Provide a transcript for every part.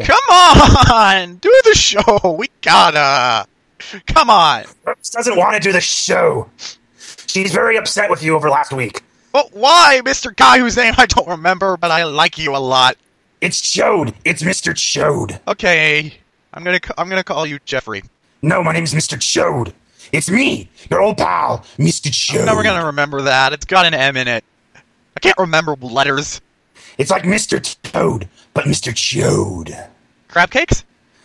Come on! Do the show! We gotta! Come on! Rose doesn't want to do the show. She's very upset with you over last week. But why, Mr. Guy whose name I don't remember, but I like you a lot? It's Chode. It's Mr. Chode. Okay, I'm gonna call you Jeffrey. No, my name's Mr. Chode. It's me, your old pal, Mr. Chode. I'm never gonna remember that. It's got an M in it. I can't remember letters. It's like Mr. Toad, but Mr. Chode. Crab cakes?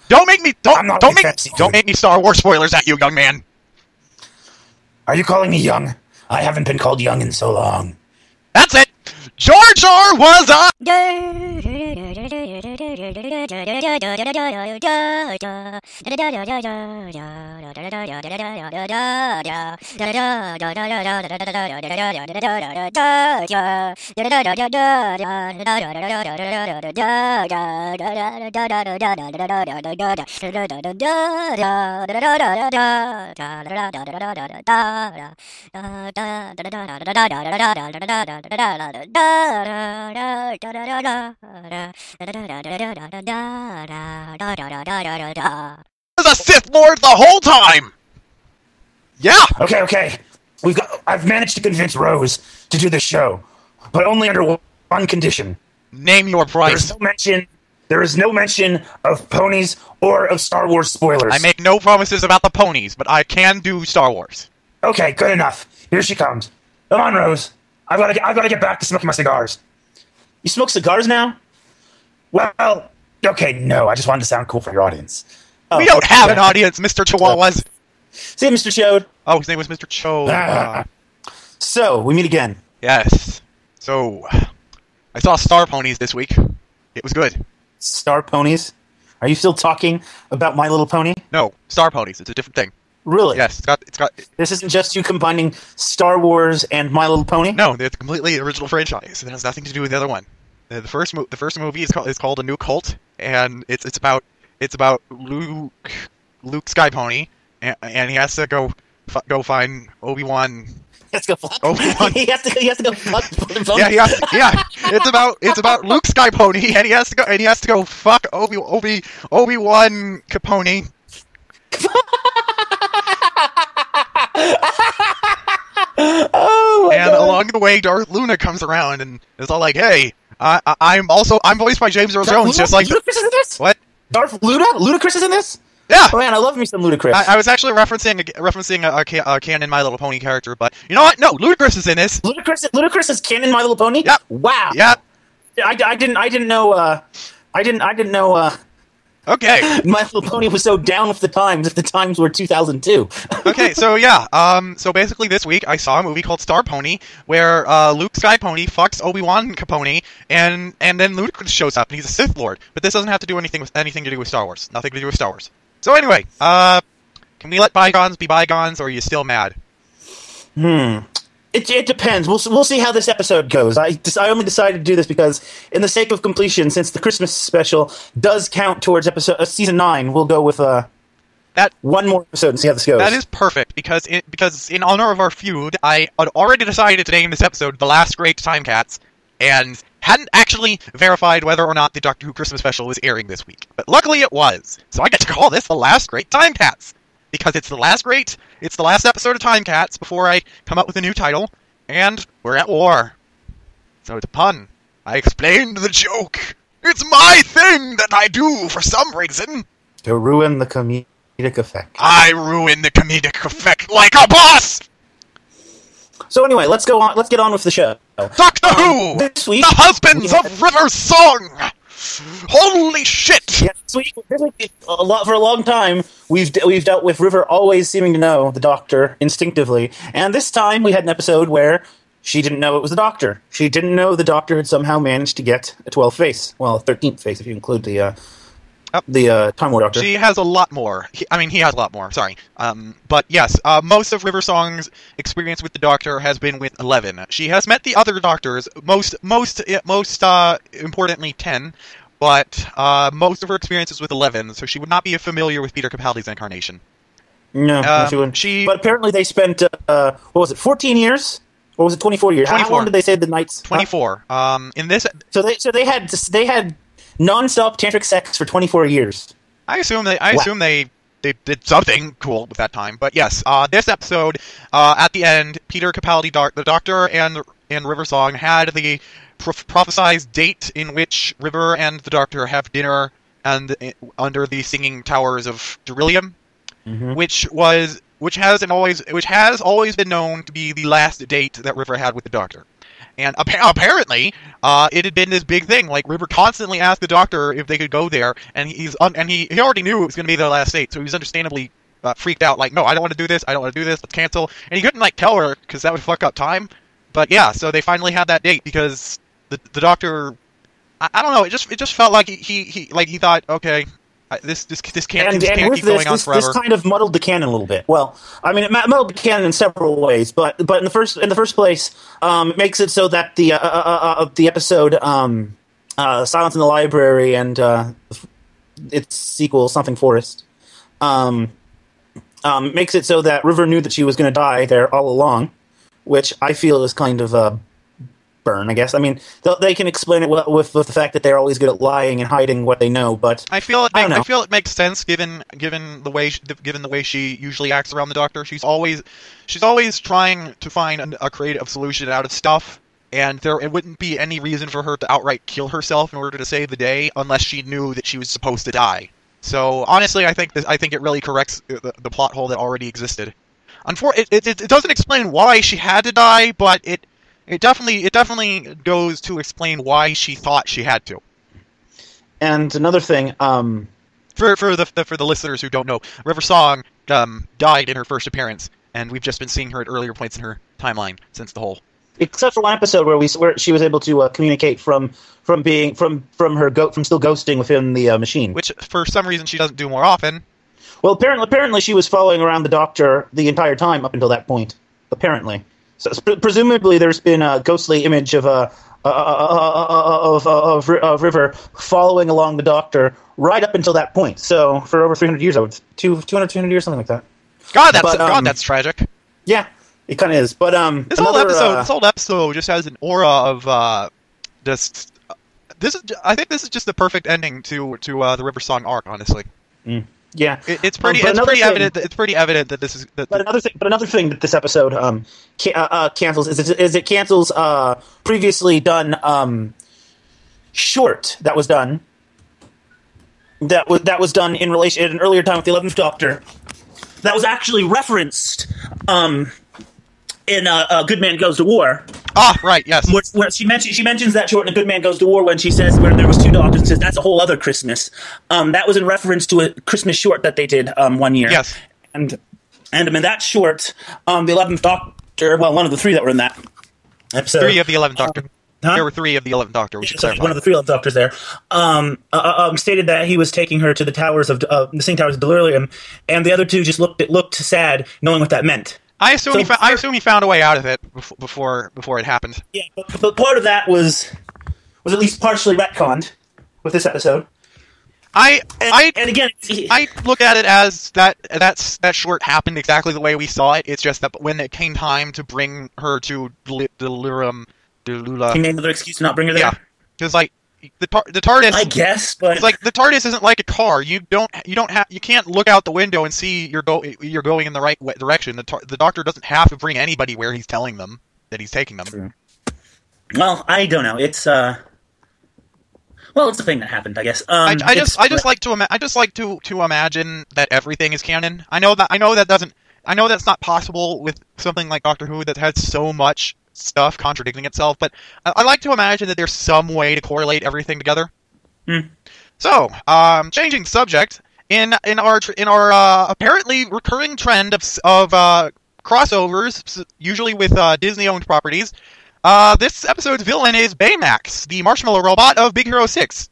Don't make me don't make me Star Wars spoilers at you, young man. Are you calling me young? I haven't been called young in so long. That's it. Jar Jar was a Sith Lord the whole time. Yeah. Okay. I've managed to convince Rose to do the show, but only under one condition. Name your price. There is no mention of ponies or of Star Wars spoilers. I make no promises about the ponies, but I can do Star Wars. Okay, good enough. Here she comes. Come on, Rose. I've got to get back to smoking my cigars. You smoke cigars now? Well, okay, no. I just wanted to sound cool for your audience. We don't have an audience, Mr. Chihuahuas. See you, Mr. Chode. Oh, his name was Mr. Chode. So, we meet again. Yes. So, I saw Star Ponies this week. It was good. Star Ponies? Are you still talking about My Little Pony? No, Star Ponies. It's a different thing. Really? Yes, it's got. This isn't just you combining Star Wars and My Little Pony? No, it's a completely original franchise. It has nothing to do with the other one. The first movie is called A New Cult, and it's about Luke Skypony, and he has to go find Obi-Wan. He has to go fuck the pony. Yeah. It's about Luke Skypony, and he has to go fuck Obi-Wan Capone. Oh my and God. along the way, Darth Luna comes around and is all like, "Hey, I'm voiced by James Earl Jones, just like Ludacris is in this? What? Darth Luna? Ludacris is in this? Yeah. Oh man, I love me some Ludacris. I was actually referencing a canon My Little Pony character, but you know what? No, Ludacris is in this. Ludacris is canon My Little Pony? Yep. Wow. Yep. I didn't know. Okay. My Little Pony was so down with the times if the times were 2002. Okay, so yeah, so basically this week I saw a movie called Star Pony where Luke Skypony fucks Obi-Wan Capone and then Ludacris shows up and he's a Sith Lord. But this doesn't have to do anything to do with Star Wars. Nothing to do with Star Wars. So anyway, can we let bygones be bygones, or are you still mad? It depends. We'll see how this episode goes. I only decided to do this because, in the sake of completion, since the Christmas special does count towards season 9, we'll go with one more episode and see how this goes. That is perfect because in honor of our feud, I had already decided to name this episode "The Last Great Time Cats" and hadn't actually verified whether or not the Doctor Who Christmas special was airing this week. But luckily, it was, so I get to call this "The Last Great Time Cats." Because it's the last episode of Time Cats before I come up with a new title, and we're at war. So it's a pun. I explained the joke. It's my thing that I do for some reason. To ruin the comedic effect. I ruin the comedic effect like a boss! So anyway, let's get on with the show. Doctor Who! This week, the husbands of River Song! Holy shit! Yeah, this week, for a long time, we've dealt with River always seeming to know the Doctor instinctively, and this time we had an episode where she didn't know it was the Doctor. She didn't know the Doctor had somehow managed to get a 12th face. Well, a 13th face if you include the Time War Doctor. She has a lot more. He has a lot more, sorry. But yes, most of River Song's experience with the Doctor has been with 11. She has met the other Doctors, most importantly 10, but most of her experience is with 11, so she would not be familiar with Peter Capaldi's incarnation. No, she wouldn't. But apparently they spent, 14 years? Or was it 24 years? 24. How long did they say the nights? 24. In this... So they had non-stop tantric sex for 24 years. I assume they did something cool with that time. But yes, this episode, at the end, Peter Capaldi, the Doctor, and River Song had the prophesized date in which River and the Doctor have dinner and under the Singing Towers of Darillium, which has always been known to be the last date that River had with the Doctor. And apparently, it had been this big thing. Like, River constantly asked the Doctor if they could go there, and he already knew it was going to be their last date, so he was understandably freaked out. Like, no, I don't want to do this. Let's cancel. And he couldn't tell her because that would fuck up time. But yeah, so they finally had that date because the Doctor, I don't know. It just felt like he thought, okay, this can't keep going on forever. This kind of muddled the canon a little bit. Well, I mean, it muddled the canon in several ways, but in the first place, it makes it so that the episode Silence in the Library and its sequel, Something Forest, makes it so that River knew that she was going to die there all along, which I feel is kind of a burn, I guess. I mean, they can explain it with the fact that they're always good at lying and hiding what they know, but I feel it makes sense given the way she usually acts around the Doctor. She's always trying to find a creative solution out of stuff, and it wouldn't be any reason for her to outright kill herself in order to save the day unless she knew that she was supposed to die. So honestly, I think it really corrects the plot hole that already existed. It doesn't explain why she had to die, but it definitely goes to explain why she thought she had to. And another thing, for the listeners who don't know, River Song died in her first appearance, and we've just been seeing her at earlier points in her timeline since the whole. Except for one episode where she was able to communicate from still ghosting within the machine, which for some reason she doesn't do more often. Well, apparently she was following around the Doctor the entire time up until that point. Apparently. So presumably, there's been a ghostly image of River following along the Doctor right up until that point. So for over 300 years, 200 years, something like that. That's tragic. Yeah, it kind of is. But this whole episode just has an aura of just. I think this is just the perfect ending to the River Song arc, honestly. Yeah, it's pretty evident. It's pretty evident that this is. But another thing that this episode cancels is it cancels previously done short that was done. That was done in relation at an earlier time with the 11th Doctor. That was actually referenced in A Good Man Goes to War. Ah, right, yes. Where she mentions that short in A Good Man Goes to War when she says where there was two Doctors and says that's a whole other Christmas. That was in reference to a Christmas short that they did one year. Yes. And in that short, the 11th Doctor, well, one of the three that were in that episode. 3 of the 11th Doctor. There were 3 of the 11th Doctor, we should clarify. One of the 3 11th Doctors there stated that he was taking her to the towers of the Singing Towers of Delirium, and the other 2 just looked sad, knowing what that meant. I assume he found a way out of it before it happened. Yeah, but part of that was at least partially retconned with this episode. I again, I look at it as that short happened exactly the way we saw it. It's just that when it came time to bring her to Delirium, he made another excuse to not bring her there. Yeah, because the TARDIS. I guess, but it's the TARDIS isn't like a car. You can't look out the window and see you're going in the right direction. The Doctor doesn't have to bring anybody where he's telling them that he's taking them. True. Well, I don't know. It's it's a thing that happened, I guess. I just like to imagine that everything is canon. I know that's not possible with something like Doctor Who that has so much stuff contradicting itself, but I like to imagine that there's some way to correlate everything together. So, changing subject, in our apparently recurring trend of crossovers, usually with Disney-owned properties, this episode's villain is Baymax, the marshmallow robot of Big Hero 6.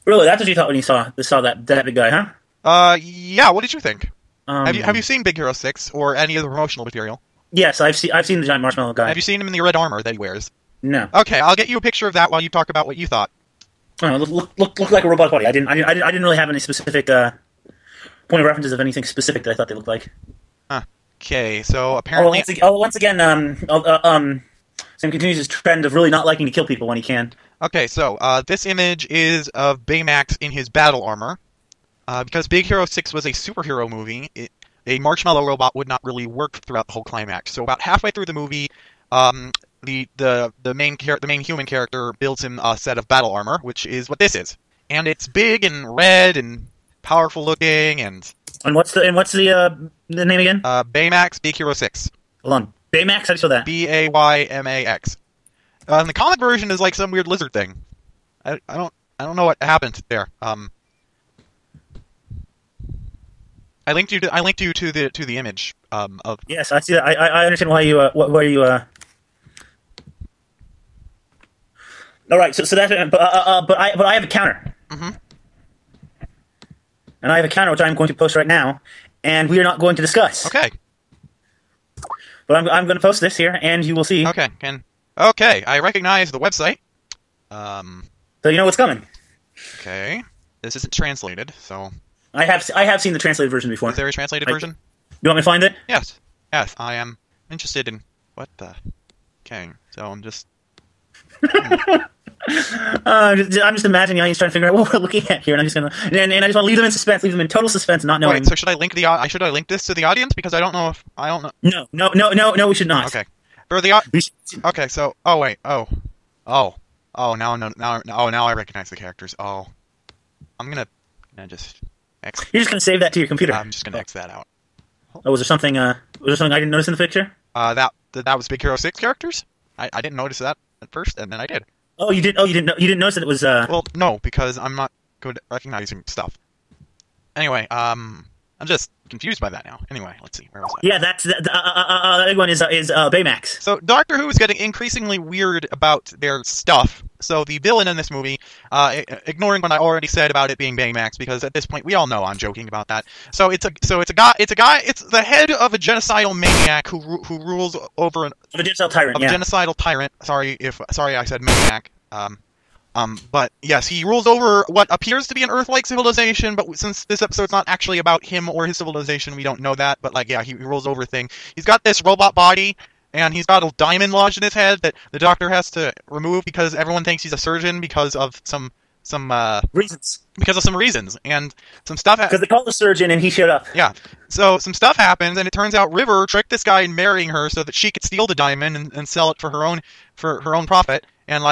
Really, that's what you thought when you saw that big guy, huh? Yeah. What did you think? Have you seen Big Hero 6 or any of the promotional material? Yes, I've seen the giant marshmallow guy. Have you seen him in the red armor that he wears? No. Okay, I'll get you a picture of that while you talk about what you thought. Oh, look like a robot body. I didn't really have any specific point of references of anything specific that I thought they looked like. Okay, so apparently. Once again, so Sam continues his trend of really not liking to kill people when he can. Okay, so this image is of Baymax in his battle armor. Because Big Hero 6 was a superhero movie, a marshmallow robot would not really work throughout the whole climax. So about halfway through the movie, the main human character builds him a set of battle armor, which is what this is, and it's big and red and powerful looking. And what's the name again? Baymax, Big Hero 6. Hold on, Baymax. How do you spell that? Baymax. And the comic version is like some weird lizard thing. I don't know what happened there. I linked you to the image of. Yes, I see that. I understand why you where you. All right, so that but I have a counter. Mm-hmm. And I have a counter which I'm going to post right now, and we are not going to discuss. Okay. But I'm going to post this here, and you will see. Okay. Okay. I recognize the website. So you know what's coming. Okay. This isn't translated, so. I have seen the translated version before. Is there a translated version? You want me to find it? Yes, I am interested in what the. Okay, so I'm just. I'm just imagining how he's trying to figure out what we're looking at here, and I'm just gonna and I just want to leave them in suspense, leave them in total suspense, not knowing. Wait, so should I link this to the audience because I don't know. No, we should not. Okay, for the okay, so now I recognize the characters. Oh, I'm gonna just. X. You're just gonna save that to your computer. I'm just gonna X that out. Oh, was there something I didn't notice in the picture? That was Big Hero 6 characters. I didn't notice that at first, and then I did. Oh, you didn't notice that it was. Well, no, because I'm not good at recognizing stuff. Anyway, I'm just confused by that now. Anyway, let's see. Where was that? Yeah, that's the other one is Baymax. So Doctor Who is getting increasingly weird about their stuff. So the villain in this movie, ignoring what I already said about it being Baymax, because at this point we all know I'm joking about that. So it's a guy. It's the head of a genocidal maniac who rules over a genocidal tyrant. Sorry, I said maniac. But yes, he rules over what appears to be an Earth-like civilization, but since this episode's not actually about him or his civilization, we don't know that. But he rules over a thing. He's got this robot body, and he's got a diamond lodged in his head that the Doctor has to remove because everyone thinks he's a surgeon because of some reasons. Because of some reasons, and some stuff. Because they called the surgeon, and he showed up. Yeah. So some stuff happens, and it turns out River tricked this guy in marrying her so that she could steal the diamond and sell it for her own profit, and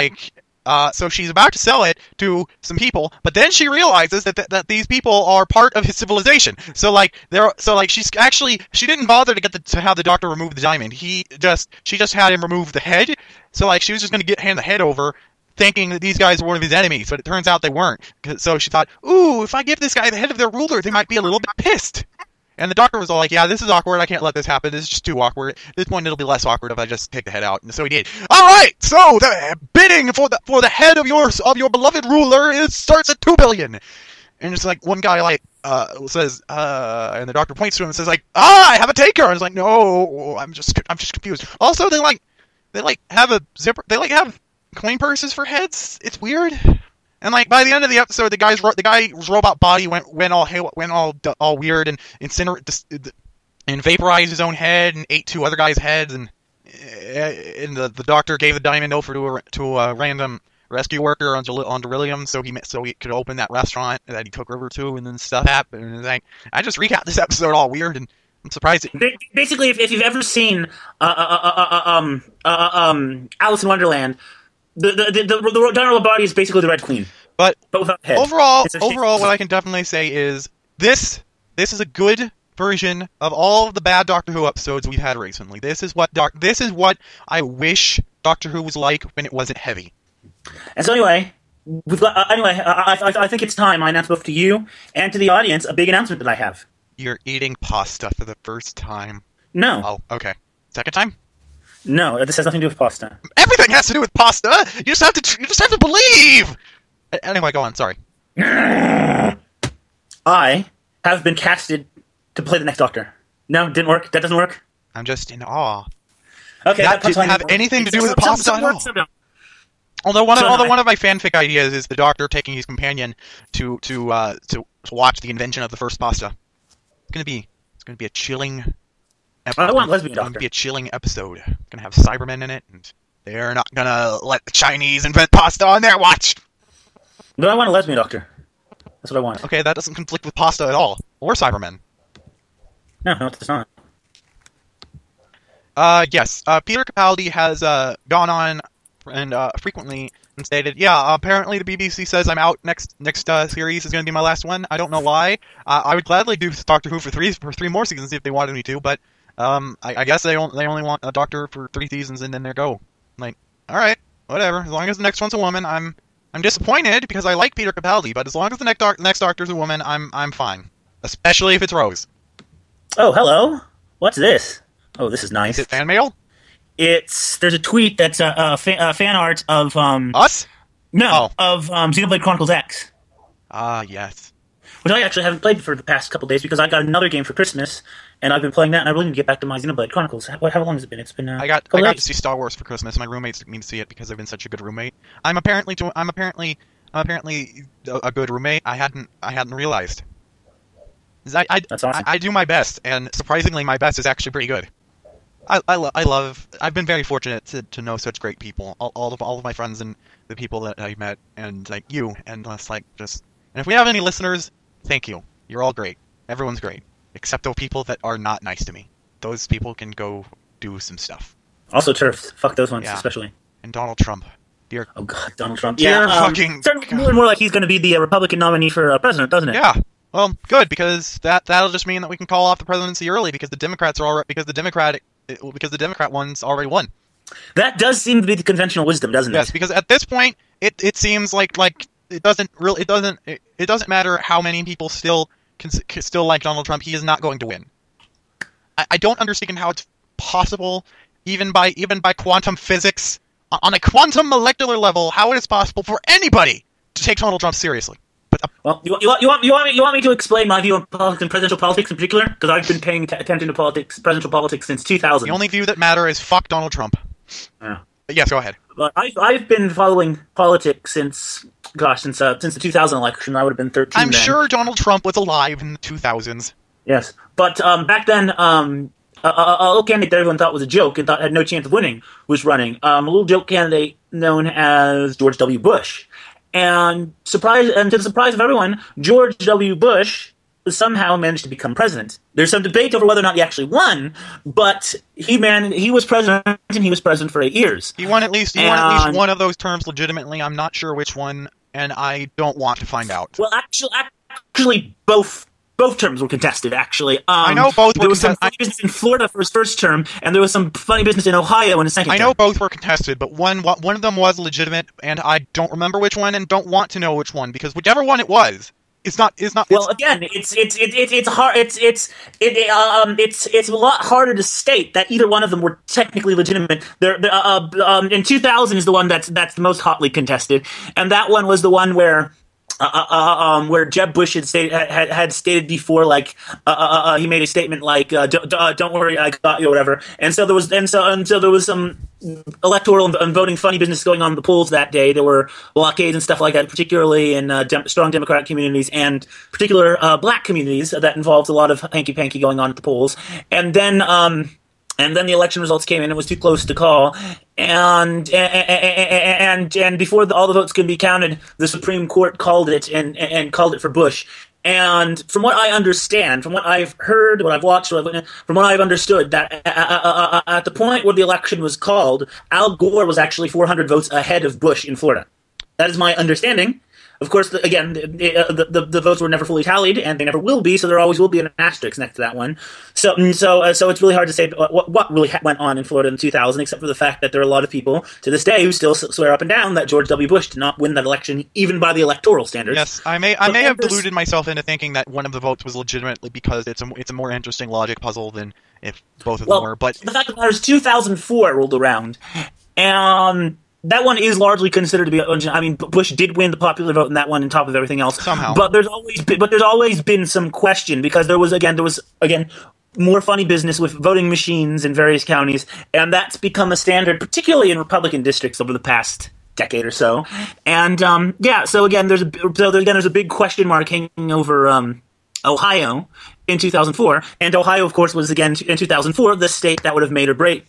so she's about to sell it to some people, but then she realizes that these people are part of his civilization. She didn't bother to have the Doctor remove the diamond. She just had him remove the head. So she was just going to hand the head over, thinking that these guys were one of his enemies, but it turns out they weren't. So she thought, ooh, if I give this guy the head of their ruler, they might be a little bit pissed. And the Doctor was all like, yeah, this is awkward. I can't let this happen. This is just too awkward. At this point, it'll be less awkward if I just take the head out. And so he did. All right. So the bidding for the head of your beloved ruler starts at $2 billion. And it's like one guy says, and the Doctor points to him and says I have a taker. And it's like, no, I'm just confused. Also, they have a zipper. They have coin purses for heads. It's weird. And by the end of the episode, the guy's robot body went all weird and and vaporized his own head and ate two other guys' heads, and the Doctor gave the diamond over to a random rescue worker on Darillium so he could open that restaurant that he took River to, and then stuff happened. And I just recapped this episode all weird, and I'm surprised. Basically, if you've ever seen Alice in Wonderland. The general body is basically the Red Queen, but without head. Overall, what I can definitely say is this is a good version of all of the bad Doctor Who episodes we've had recently. This is what I wish Doctor Who was like when it wasn't heavy. And so anyway, I think it's time I announce both to you and to the audience a big announcement that I have. You're eating pasta for the first time. No. Oh, okay. Second time? No, this has nothing to do with pasta. Everything has to do with pasta. You just have to believe. Anyway, go on. Sorry. I have been casted to play the next Doctor. No, didn't work. That doesn't work. I'm just in awe. Okay, that didn't have anything to do with pasta at all. Although one of my fanfic ideas is the Doctor taking his companion to watch the invention of the first pasta. It's gonna be a chilling. I want lesbian Doctor. It's gonna be a chilling episode. It's gonna have Cybermen in it, and They're not gonna let the Chinese invent pasta on their watch. But I want a lesbian doctor. That's what I want. Okay, that doesn't conflict with pasta at all, or Cybermen. No, it's not. Yes. Peter Capaldi has gone on and frequently and stated, yeah, apparently the BBC says I'm out next series is going to be my last one. I don't know why. I would gladly do Doctor Who for three more seasons if they wanted me to, but I guess they only want a Doctor for 3 seasons and then they go. Like, all right, whatever. As long as the next one's a woman, I'm disappointed because I like Peter Capaldi, but as long as the next Doctor's a woman, I'm fine. Especially if it's Rose. Oh, hello. What's this? Oh, this is nice. Is it fan mail? There's a tweet that's fan art of Us? of Xenoblade Chronicles X. Yes. Which I actually haven't played for the past couple days because I got another game for Christmas, and I've been playing that, and I really need to get back to my Xenoblade Chronicles. How long has it been? It's been I got to see Star Wars for Christmas. My roommates took me to see it because I've been such a good roommate. I'm apparently a good roommate. I hadn't realized. That's awesome. I do my best, and surprisingly, my best is actually pretty good. I've been very fortunate to know such great people. All of my friends and the people that I met, and like you, and and if we have any listeners, thank you. You're all great. Everyone's great, except the people that are not nice to me. Those people can go do some stuff. Also, TERFs. Fuck those ones, especially. And Donald Trump. Dear. Oh God, Donald Trump. Dear fucking. Starting more and more like he's going to be the Republican nominee for president, doesn't it? Yeah. Well, good, because that'll just mean that we can call off the presidency early because the Democrat one's already won. That does seem to be the conventional wisdom, doesn't it? Yes, because at this point, it seems like it doesn't matter how many people still like Donald Trump. He is not going to win. I don't understand how it's possible, even by quantum physics, on a quantum molecular level, how it is possible for anybody to take Donald Trump seriously. But well, you want me to explain my view on politics and presidential politics in particular? Because I've been paying attention to presidential politics since 2000. The only view that matters is fuck Donald Trump. Yeah. But yes, go ahead. But I've been following politics since the 2000 election. I would have been 13. I'm sure Donald Trump was alive in the 2000s. Yes, but back then, a little candidate that everyone thought was a joke and thought had no chance of winning was running. A little joke candidate known as George W. Bush. And to the surprise of everyone, George W. Bush somehow managed to become president. There's some debate over whether or not he actually won, but he was president, and he was president for 8 years. He won at least one of those terms legitimately. I'm not sure which one, and I don't want to find out. Well, actually, both terms were contested, actually. I know both were contested. There was some funny business in Florida for his first term, and there was some funny business in Ohio in his second term. I know both were contested, but one of them was legitimate, and I don't remember which one, and don't want to know which one, because whichever one it was, is not. Well, again, it's hard. It's a lot harder to state that either one of them were technically legitimate. In 2000 is the one that's the most hotly contested, and that one was the one where Jeb Bush had stated before, like he made a statement like "Don't worry, I got you," or whatever. And so there was some electoral and voting funny business going on in the polls that day. There were blockades and stuff like that, particularly in strong Democratic communities and particular black communities that involved a lot of hanky-panky going on at the polls. And then the election results came in. It was too close to call, and before all the votes could be counted, the Supreme Court called it and called it for Bush. And from what I understand, from what I've heard, what I've watched, from what I've understood, that at the point where the election was called, Al Gore was actually 400 votes ahead of Bush in Florida. That is my understanding. Of course, again, the votes were never fully tallied, and they never will be, so there always will be an asterisk next to that one. So it's really hard to say what really went on in Florida in 2000, except for the fact that there are a lot of people to this day who still swear up and down that George W. Bush did not win that election, even by the electoral standards. Yes, I may have deluded myself into thinking that one of the votes was legitimately because it's a more interesting logic puzzle than if both of them were. But the fact that there's 2004 rolled around, and that one is largely considered to be. I mean, Bush did win the popular vote in that one, on top of everything else. Somehow, but there's always been some question because there was again more funny business with voting machines in various counties, and that's become a standard, particularly in Republican districts over the past decade or so. And so again, there's a big question mark hanging over Ohio in 2004, and Ohio, of course, was again in 2004 the state that would have made or break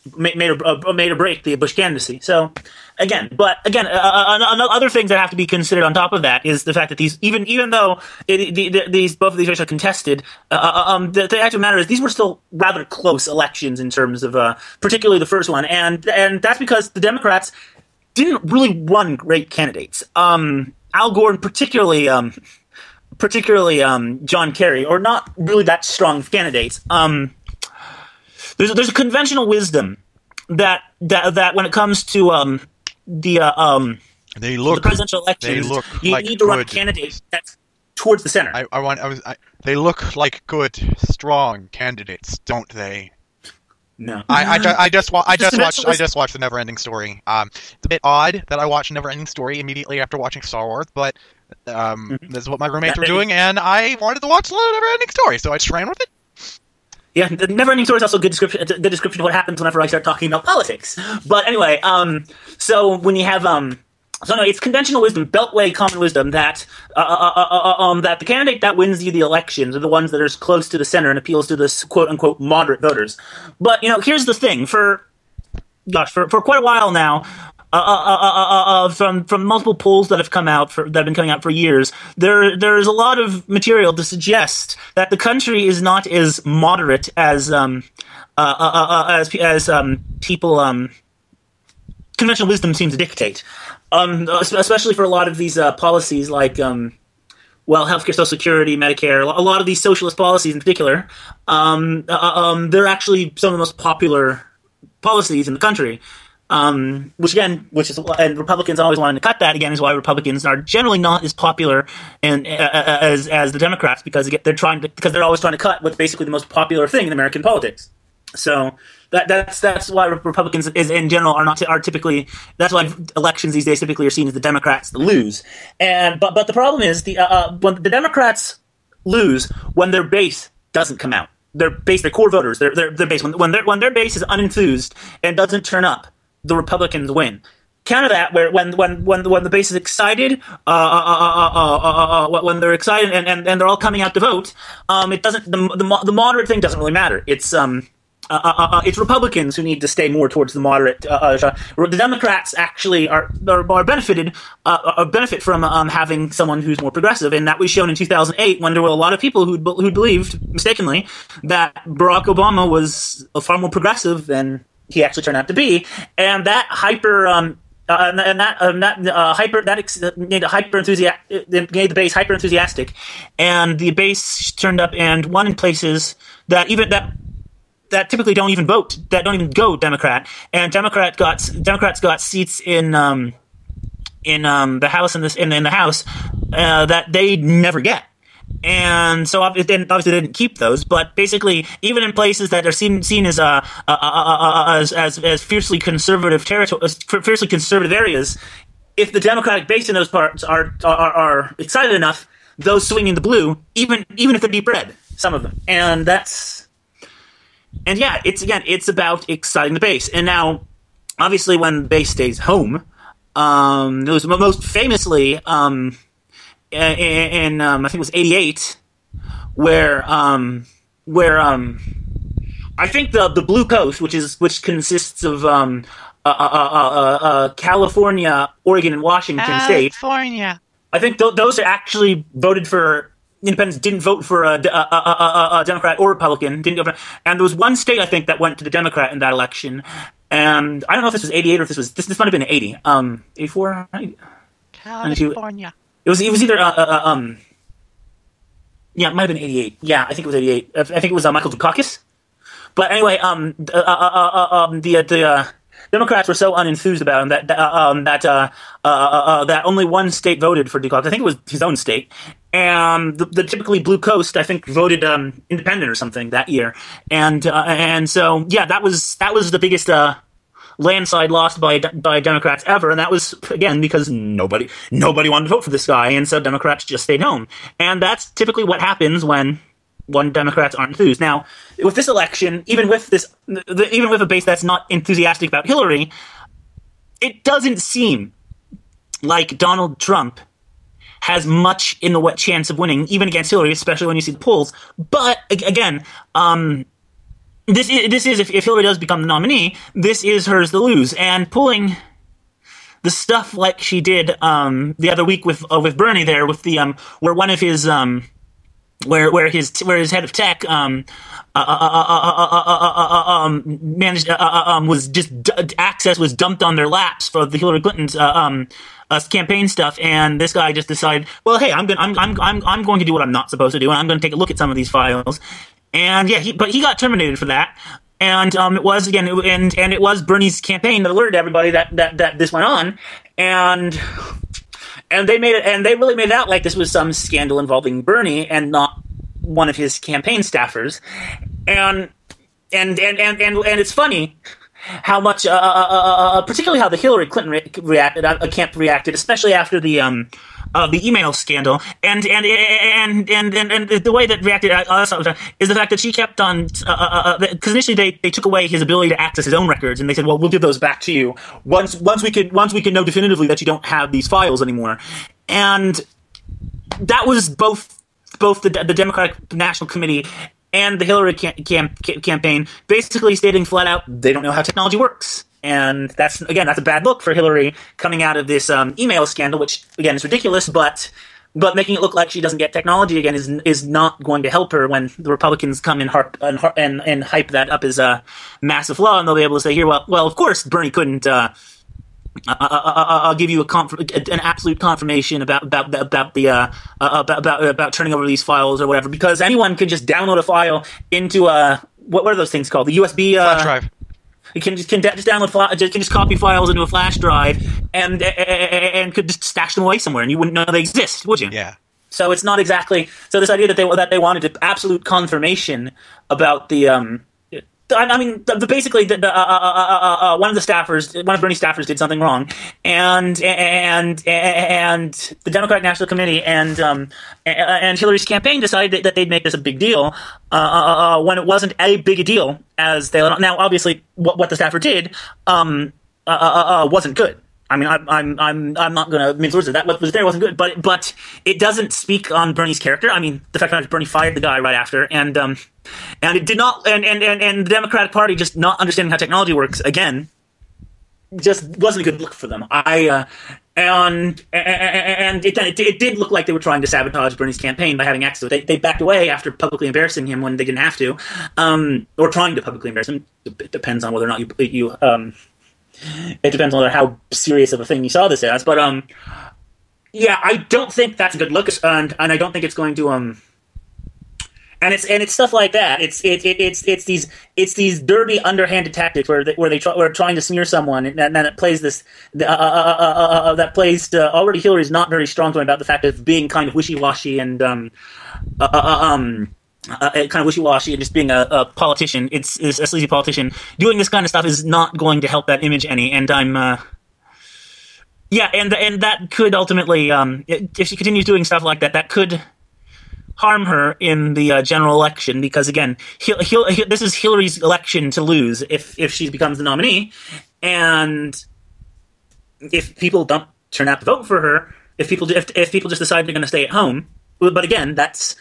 the Bush candidacy. So, other things that have to be considered on top of that is the fact that these, even though both of these races are contested, the fact of the matter is these were still rather close elections in terms of particularly the first one, and that's because the Democrats didn't really run great candidates. Al Gore, particularly John Kerry, or not really that strong candidates. There's a conventional wisdom that when it comes to the presidential elections, you need to run a candidate that's towards the center. They look like good, strong candidates, don't they? No. I just watched The Neverending Story. It's a bit odd that I watched Neverending Story immediately after watching Star Wars, but this is what my roommates were doing, and I wanted to watch the Neverending Story, so I just ran with it. Yeah, the Neverending Story is also a good description of what happens whenever I start talking about politics. But anyway, so when you have it's conventional wisdom, beltway common wisdom that that the candidate that wins you the elections are the ones that are close to the center and appeals to the quote unquote moderate voters. But here's the thing: for quite a while now, from multiple polls that have come out that have been coming out for years, there's a lot of material to suggest that the country is not as moderate as people conventional wisdom seems to dictate. Especially for a lot of these policies like healthcare, Social Security, Medicare, a lot of these socialist policies in particular, they're actually some of the most popular policies in the country. And Republicans always wanting to cut that again is why Republicans are generally not as popular as the Democrats because they're always trying to cut what's basically the most popular thing in American politics. So that's why Republicans in general are typically, that's why elections these days typically are seen as the Democrats to lose. But the problem is when the Democrats lose when their base doesn't come out. Their core voters, their base, when their base is unenthused and doesn't turn up, the Republicans win. Counter that, where when the base is excited, when they're excited and they're all coming out to vote, it doesn't. The moderate thing doesn't really matter. It's Republicans who need to stay more towards the moderate. The Democrats actually benefit from having someone who's more progressive, and that was shown in 2008 when there were a lot of people who believed mistakenly that Barack Obama was far more progressive than he actually turned out to be, and that made the base hyper enthusiastic, and the base turned up and won in places that typically don't even vote, that don't even go Democrat, and Democrats got seats in the House in the House that they never get. And so obviously they didn't keep those, but basically, even in places that are seen as fiercely conservative fiercely conservative areas, if the Democratic base in those parts are excited enough, those swinging the blue, even if they're deep red, some of them, it's about exciting the base. And now, obviously, when the base stays home, it was most famously in I think it was 88, where I think the Blue Coast, which consists of California, Oregon, and Washington State. California. I think those are actually voted for. Independents didn't vote for a Democrat or Republican. And there was one state I think that went to the Democrat in that election. And I don't know if this was 88 or if this might have been 80. 84. California. It was either it might have been 88. Yeah, I think it was 88. I think it was Michael Dukakis. But anyway, the Democrats were so unenthused about him that only one state voted for Dukakis. I think it was his own state. And the typically Blue Coast, I think, voted independent or something that year. And so that was the biggest landslide lost by Democrats ever, and that was again because nobody wanted to vote for this guy, and so Democrats just stayed home. And that's typically what happens when Democrats aren't enthused. Now, with this election, even with a base that's not enthusiastic about Hillary, it doesn't seem like Donald Trump has much in the chance of winning, even against Hillary, especially when you see the polls. But again, this is if Hillary does become the nominee, this is hers to lose, and pulling the stuff like she did the other week with Bernie there, with the where one of his where his head of tech managed was just access was dumped on their laps for the Hillary Clinton's campaign stuff, and this guy just decided, well, hey, I'm going to do what I'm not supposed to do, and I'm going to take a look at some of these files, and yeah, but he got terminated for that. And it was again, it was Bernie's campaign that alerted everybody that this went on, and they made it, and they really made it out like this was some scandal involving Bernie and not one of his campaign staffers, and it's funny how much, particularly how the Hillary Clinton camp reacted, especially after the email scandal, and the way that reacted is the fact that she kept on, because initially they took away his ability to access his own records, and they said, well, we'll give those back to you once we can know definitively that you don't have these files anymore, and that was both the Democratic National Committee and the Hillary campaign basically stating flat out they don't know how technology works. And that's a bad look for Hillary coming out of this email scandal, which again is ridiculous, but making it look like she doesn't get technology again is not going to help her when the Republicans come and hype that up as a massive flaw, and they'll be able to say here, well, of course Bernie couldn't I'll give you an absolute confirmation about turning over these files or whatever, because anyone can just download a file into what are those things called? The USB flash drive. You can just download, can just copy files into a flash drive and could just stash them away somewhere, and you wouldn't know they exist, would you? Yeah. So it's not exactly this idea that they wanted absolute confirmation about the. I mean, basically, one of Bernie's staffers did something wrong, and the Democratic National Committee and Hillary's campaign decided that they'd make this a big deal when it wasn't a big a deal as they now. Obviously, what the staffer did wasn't good. I mean, I'm not going to mince words. That what was there wasn't good, but it doesn't speak on Bernie's character. I mean, the fact that Bernie fired the guy right after, and it did not, and the Democratic Party just not understanding how technology works again, just wasn't a good look for them. And it did look like they were trying to sabotage Bernie's campaign by having access to it. They backed away after publicly embarrassing him when they didn't have to, or trying to publicly embarrass him. It depends on whether or not you it depends on how serious of a thing you saw this as, but yeah, I don't think that's a good look, and I don't think it's going to and it's stuff like that. It's these dirty, underhanded tactics where we're trying to smear someone, and then it plays this that plays to, already Hillary's not very strong about the fact of being kind of wishy-washy and kind of wishy-washy and just being a politician. It's a sleazy politician. Doing this kind of stuff is not going to help that image any, and I'm yeah, and that could ultimately, if she continues doing stuff like that, that could harm her in the general election, because again, this is Hillary's election to lose if she becomes the nominee, and if people don't turn out to vote for her, if people just decide they're going to stay at home, but again, that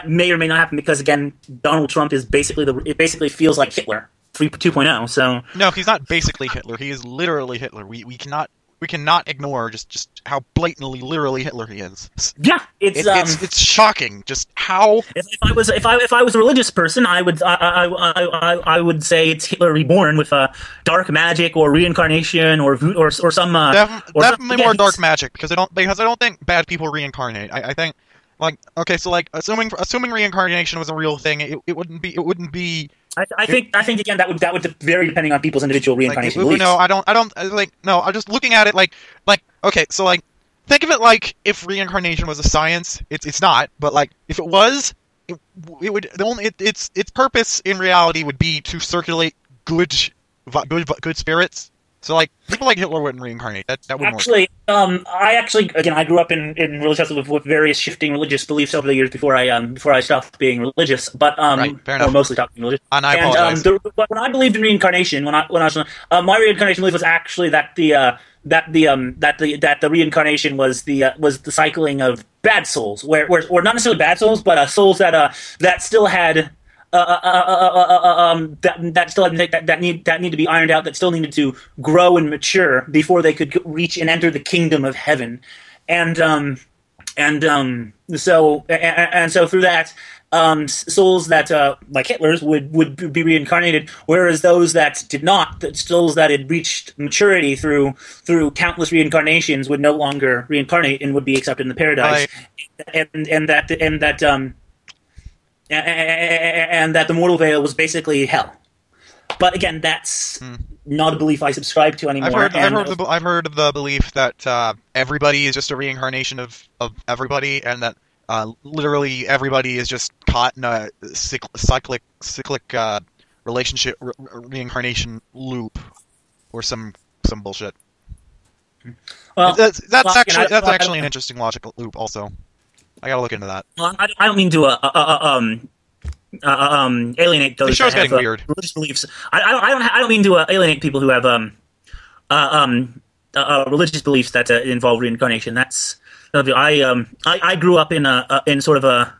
may or may not happen, because again, Donald Trump is it basically feels like Hitler 2.0. So no, he's not basically Hitler. He is literally Hitler. We cannot ignore just how blatantly, literally Hitler he is. Yeah, it's shocking just how. If I was a religious person, I would say it's Hitler reborn with dark magic or reincarnation or some definitely more dark magic, because I don't think bad people reincarnate. I think. Like, okay, so like assuming reincarnation was a real thing, it wouldn't be. I think again that would vary depending on people's individual reincarnation beliefs. No, I don't like, no, I'm just looking at it like okay, so like think of it like if reincarnation was a science. It's not, but like if it was, it would its purpose in reality would be to circulate good spirits. So, like, people like Hitler wouldn't reincarnate. That wouldn't work. I grew up in religious households with various shifting religious beliefs over the years before I stopped being religious. But right, fair enough. Or mostly stopped being religious. And I apologize. But when I believed in reincarnation, my reincarnation belief was actually that that the reincarnation was the cycling of bad souls, or not necessarily bad souls, but souls that still had that need to be ironed out, that still needed to grow and mature before they could reach and enter the kingdom of heaven, so through that, souls that like Hitler's would be reincarnated, whereas those that did not, that souls that had reached maturity through countless reincarnations, would no longer reincarnate and would be accepted in the paradise, and that the mortal veil was basically hell. But again, that's not a belief I subscribe to anymore. I've heard of the belief that everybody is just a reincarnation of everybody, and that literally everybody is just caught in a cyclic relationship reincarnation loop, or some bullshit. Well, that's actually an interesting logical loop. Also, I gotta look into that. Well, I don't mean to alienate those. The show's that have, getting weird. Religious beliefs. I don't mean to alienate people who have religious beliefs that involve reincarnation. I grew up in sort of a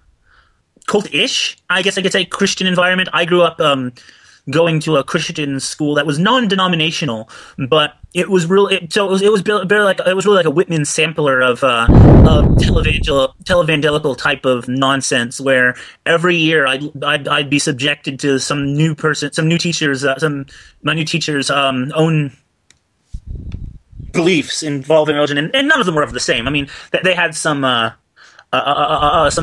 cult-ish, I guess I could say, Christian environment. I grew up going to a Christian school that was non-denominational, but it was really like a Whitman sampler of televangelical type of nonsense, where every year I'd be subjected to some new teacher's own beliefs involving religion, and none of them were ever the same. I mean, they had some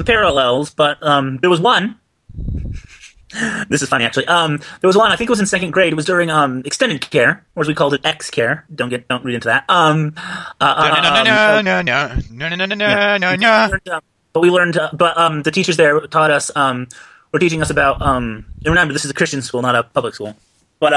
parallels, but there was one. This is funny, actually. There was one. I think it was in second grade. It was during extended care, or as we called it, X care. Don't read into that. But we learned. But the teachers there taught us. Were teaching us about. Remember, this is a Christian school, not a public school. But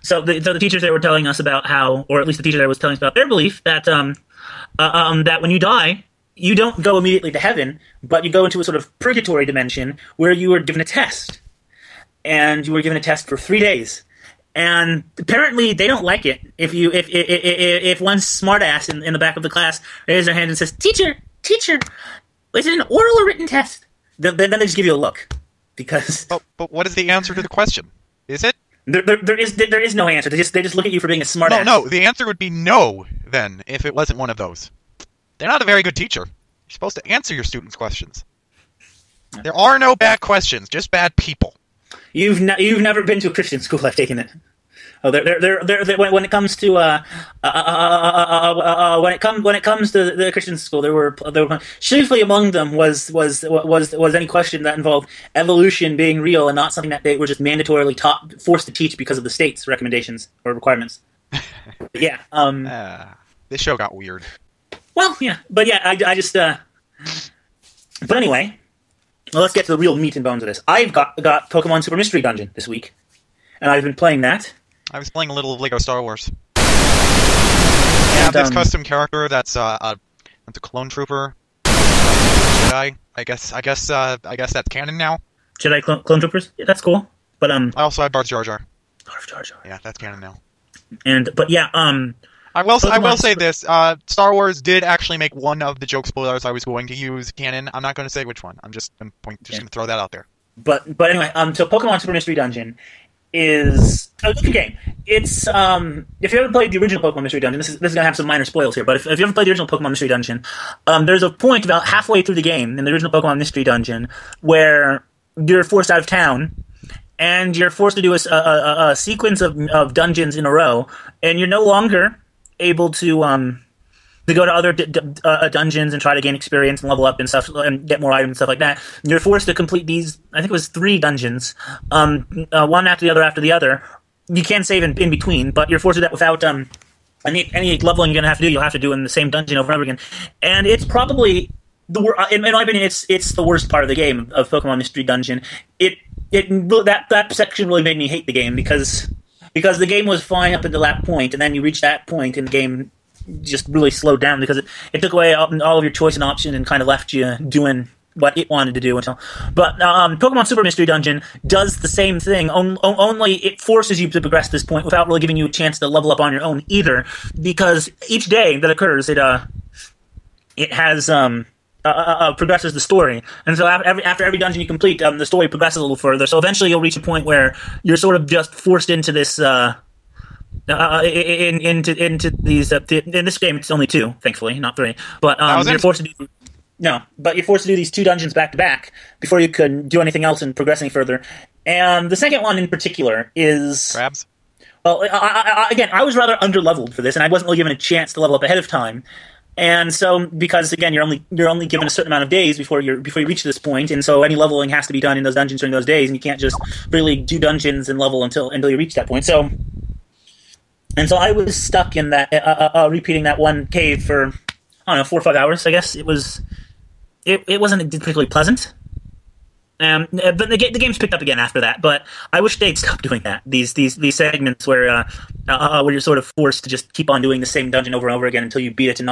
so the teachers there were telling us about how, or at least the teacher there was telling us about their belief that that when you die, you don't go immediately to heaven, but you go into a sort of purgatory dimension where you are given a test. And you were given a test for 3 days, and apparently they don't like it if one smartass in the back of the class raises their hand and says, "Teacher, is it an oral or written test?" Then they just give you a look, because. But what is the answer to the question? Is it? There is no answer. They just look at you for being a smartass. No. The answer would be no. Then, if it wasn't one of those, they're not a very good teacher. You're supposed to answer your students' questions. There are no bad questions, just bad people. You've never been to a Christian school, I've taken it. Oh, when it comes to the Christian school, there were chiefly among them was any question that involved evolution being real and not something that they were just mandatorily forced to teach because of the state's recommendations or requirements. Yeah. This show got weird. Well, yeah, but yeah, I just. But anyway. Well, let's get to the real meat and bones of this. I've got Pokemon Super Mystery Dungeon this week, and I've been playing that. I was playing a little of Lego Star Wars. I have this custom character that's a clone trooper. Jedi. I guess that's canon now. Jedi clone troopers? Yeah, that's cool. But I also have Darth Jar Jar. Darth Jar Jar. Yeah, that's canon now. I will say this: Star Wars did actually make one of the joke spoilers I was going to use canon. I'm not going to say which one. I'm just going to throw that out there. But anyway, so Pokemon Super Mystery Dungeon is a good game. It's if you ever played the original Pokemon Mystery Dungeon, this is going to have some minor spoils here. But if you ever played the original Pokemon Mystery Dungeon, there's a point about halfway through the game in the original Pokemon Mystery Dungeon where you're forced out of town. And you're forced to do a sequence of dungeons in a row, and you're no longer able to go to other dungeons and try to gain experience and level up and stuff and get more items and stuff like that. You're forced to complete these. I think it was 3 dungeons, one after the other. You can save in between, but you're forced to do that without any leveling you're gonna have to do. You'll have to do in the same dungeon over and over again, and it's probably in my opinion, it's the worst part of the game of Pokemon Mystery Dungeon. That section really made me hate the game because the game was fine up until that point, and then you reach that point and the game just really slowed down because it took away all of your choice and option and kind of left you doing what it wanted to do until. But Pokemon Super Mystery Dungeon does the same thing. Only it forces you to progress to this point without really giving you a chance to level up on your own either, because each day that occurs, it has progresses the story, and so after every dungeon you complete, the story progresses a little further. So eventually, you'll reach a point where you're sort of just forced into this. Into these. In this game, it's only 2, thankfully, not 3. But you're forced to do. No, but you're forced to do these 2 dungeons back to back before you could do anything else and progress any further. And the second one in particular is Crabs. Well, again, I was rather underleveled for this, and I wasn't really given a chance to level up ahead of time. And so, because again, you're only given a certain amount of days before you reach this point, and so any leveling has to be done in those dungeons during those days, and you can't just really do dungeons and level until you reach that point. So I was stuck in that repeating that one cave for, I don't know, 4 or 5 hours. I guess it wasn't particularly pleasant. But the game's picked up again after that. But I wish they'd stop doing that. These segments where you're sort of forced to just keep on doing the same dungeon over and over again until you beat it and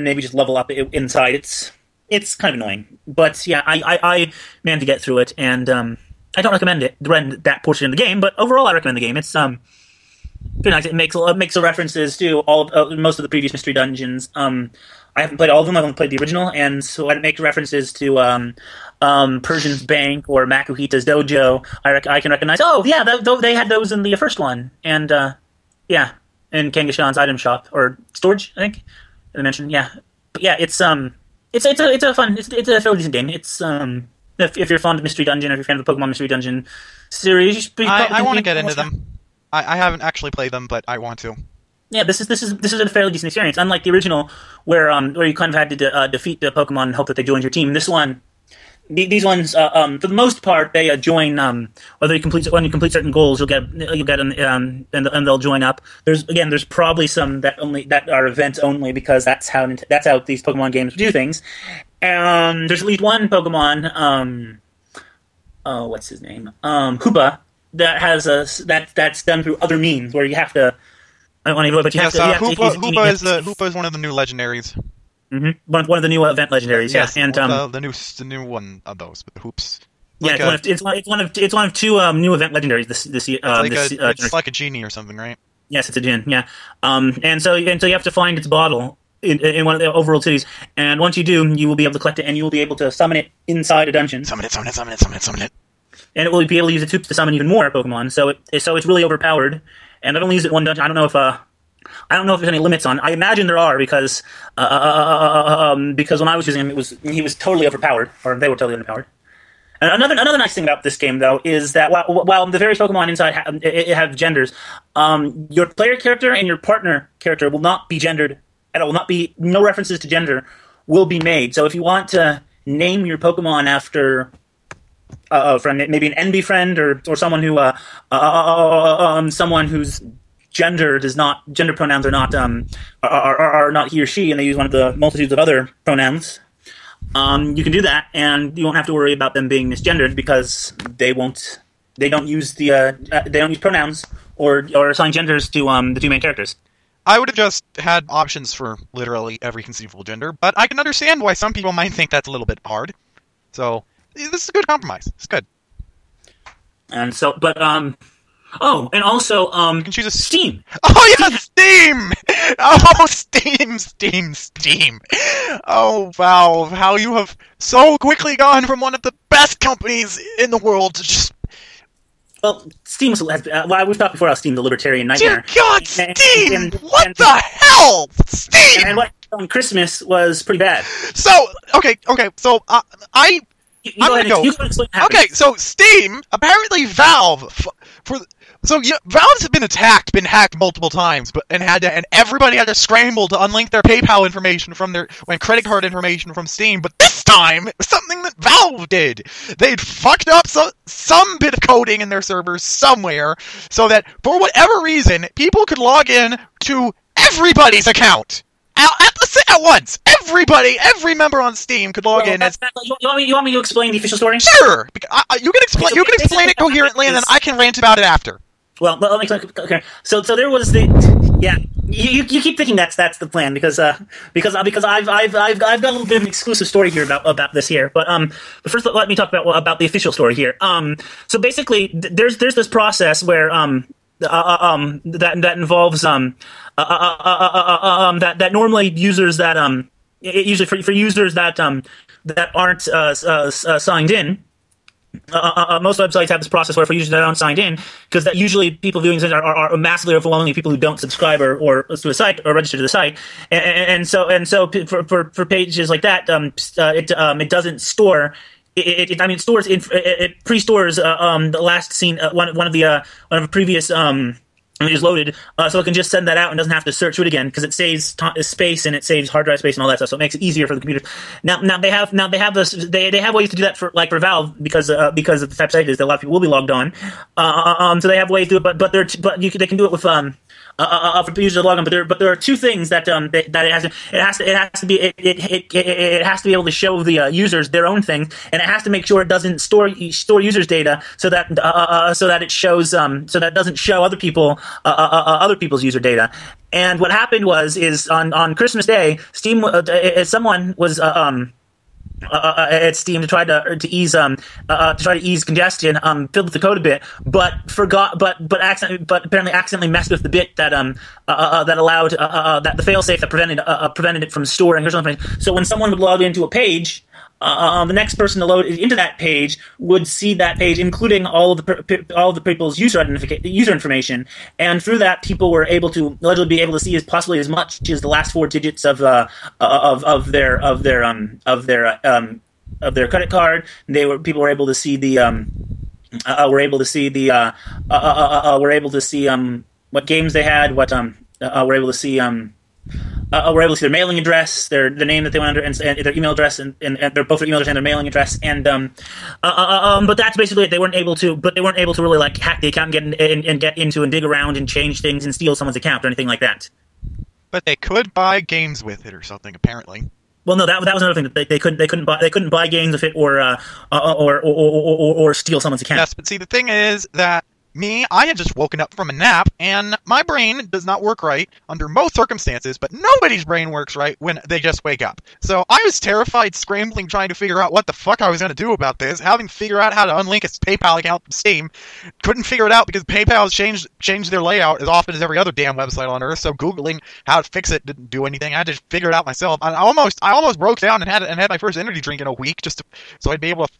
maybe just level up inside. It's kind of annoying. But yeah, I managed to get through it, and I don't recommend that portion of the game. But overall, I recommend the game. It's pretty nice. It makes references to most of the previous mystery dungeons. I haven't played all of them. I've only played the original, and so it makes references to Persian's Bank or Makuhita's Dojo. I can recognize. Oh, yeah, they had those in the first one, and yeah, in Kangaskhan's item shop or storage, I think I mentioned. Yeah, but yeah, it's a fairly decent game. It's if you're fond of Mystery Dungeon, or if you're a fan of the Pokemon Mystery Dungeon series, I want to get into them. I haven't actually played them, but I want to. Yeah, this is a fairly decent experience. Unlike the original, where you kind of had to defeat the Pokemon and hope that they joined your team. This one, these ones, for the most part, they join. When you complete certain goals, you'll get and they'll join up. There's probably some that are events only, because that's how these Pokemon games do things. And there's at least one Pokemon. What's his name? Hoopa. That has that's done through other means where you have to. I don't want to go, but you have to. Hoopa is one of the new legendaries. Mm-hmm. One of the new event legendaries. Yes, yeah, and the new one of those with the hoops. Yeah, it's one of 2 new event legendaries this year. It's like a genie or something, right? Yes, it's a djinn. Yeah, and so you have to find its bottle in one of the overworld cities, and once you do, you will be able to collect it, and you will be able to summon it inside a dungeon. Summon it. And it will be able to use its hoops to summon even more Pokemon. So it's really overpowered. And I've only used it one dungeon. I don't know if there's any limits on. I imagine there are, because when I was using him, he was totally overpowered, or they were totally overpowered. And another nice thing about this game, though, is that while the various Pokemon inside have genders, your player character and your partner character will not be gendered at all. No references to gender will be made. So if you want to name your Pokemon after friend, maybe an envy friend, or someone who someone whose gender pronouns are not he or she, and they use one of the multitudes of other pronouns. You can do that, and you won't have to worry about them being misgendered, because they don't use pronouns or assign genders to the 2 main characters. I would have just had options for literally every conceivable gender, but I can understand why some people might think that's a little bit hard. So this is a good compromise. It's good. And so, but oh, and also you can choose Steam. Oh yeah, Steam. Oh, Steam. Oh, Valve, how you have so quickly gone from one of the best companies in the world to just. Well, Steam has we've talked before how Steam's a libertarian nightmare. Dear God, Steam! What the hell? Steam! And what on Christmas was pretty bad. So, okay, so I'm gonna go. Okay, so Steam, apparently Valve, Valve's been hacked multiple times, and everybody had to scramble to unlink their PayPal information from their credit card information from Steam. But this time, it was something that Valve did. They'd fucked up some bit of coding in their servers somewhere, so that for whatever reason, people could log in to everybody's account at once. Every member on Steam could log in as. You want me to explain the official story? Sure. You can explain it coherently, and then I can rant about it after. Well, let me okay. So there was You keep thinking that's the plan because I've got a little bit of an exclusive story here about this here. But first let me talk about the official story here. So basically, there's this process where that involves that normally users that usually for users that aren't signed in. Most websites have this process where for users that aren't signed in, because that usually people viewing things are massively overwhelming people who don't subscribe or to the site or register to the site, and so for pages like that, it doesn't store. It stores it pre-stores the last scene one of the previous images loaded, so it can just send that out and doesn't have to search through it again because it saves space and it saves hard drive space and all that stuff. So it makes it easier for the computer. Now they have ways to do that for Valve because of the type of site it is that a lot of people will be logged on. So they have ways to do it, but they can do it with for users to log on. But there are two things that it has to be able to show the users their own things, and it has to make sure it doesn't store users' data so that it shows so that it doesn't show other people's user data. And what happened is on Christmas Day, Steam someone was at Steam to try to ease congestion, filled with the code a bit, but apparently accidentally messed with the bit that allowed that the failsafe that prevented it from storing or something. So when someone would log into a page, the next person to load into that page would see that page, including all of the people's user information, and through that, people were able to allegedly be able to see possibly as much as the last four digits of their credit card. People were able to see what games they had, we're able to see we're able to see their mailing address, the name that they went under, and their email address, and they're both their email address and their mailing address, and but that's basically it. They weren't able to really like hack the account and get into and dig around and change things and steal someone's account or anything like that. But they could buy games with it or something, apparently. Well, no, that was another thing that they couldn't buy games with it or steal someone's account. Yes, but see, the thing is that I had just woken up from a nap, and my brain does not work right under most circumstances, but nobody's brain works right when they just wake up. So I was terrified, scrambling, trying to figure out what the fuck I was going to do about this, having to figure out how to unlink a PayPal account from Steam. Couldn't figure it out because PayPal has changed their layout as often as every other damn website on Earth, so Googling how to fix it didn't do anything. I had to figure it out myself. I almost broke down and had my first energy drink in a week so I'd be able to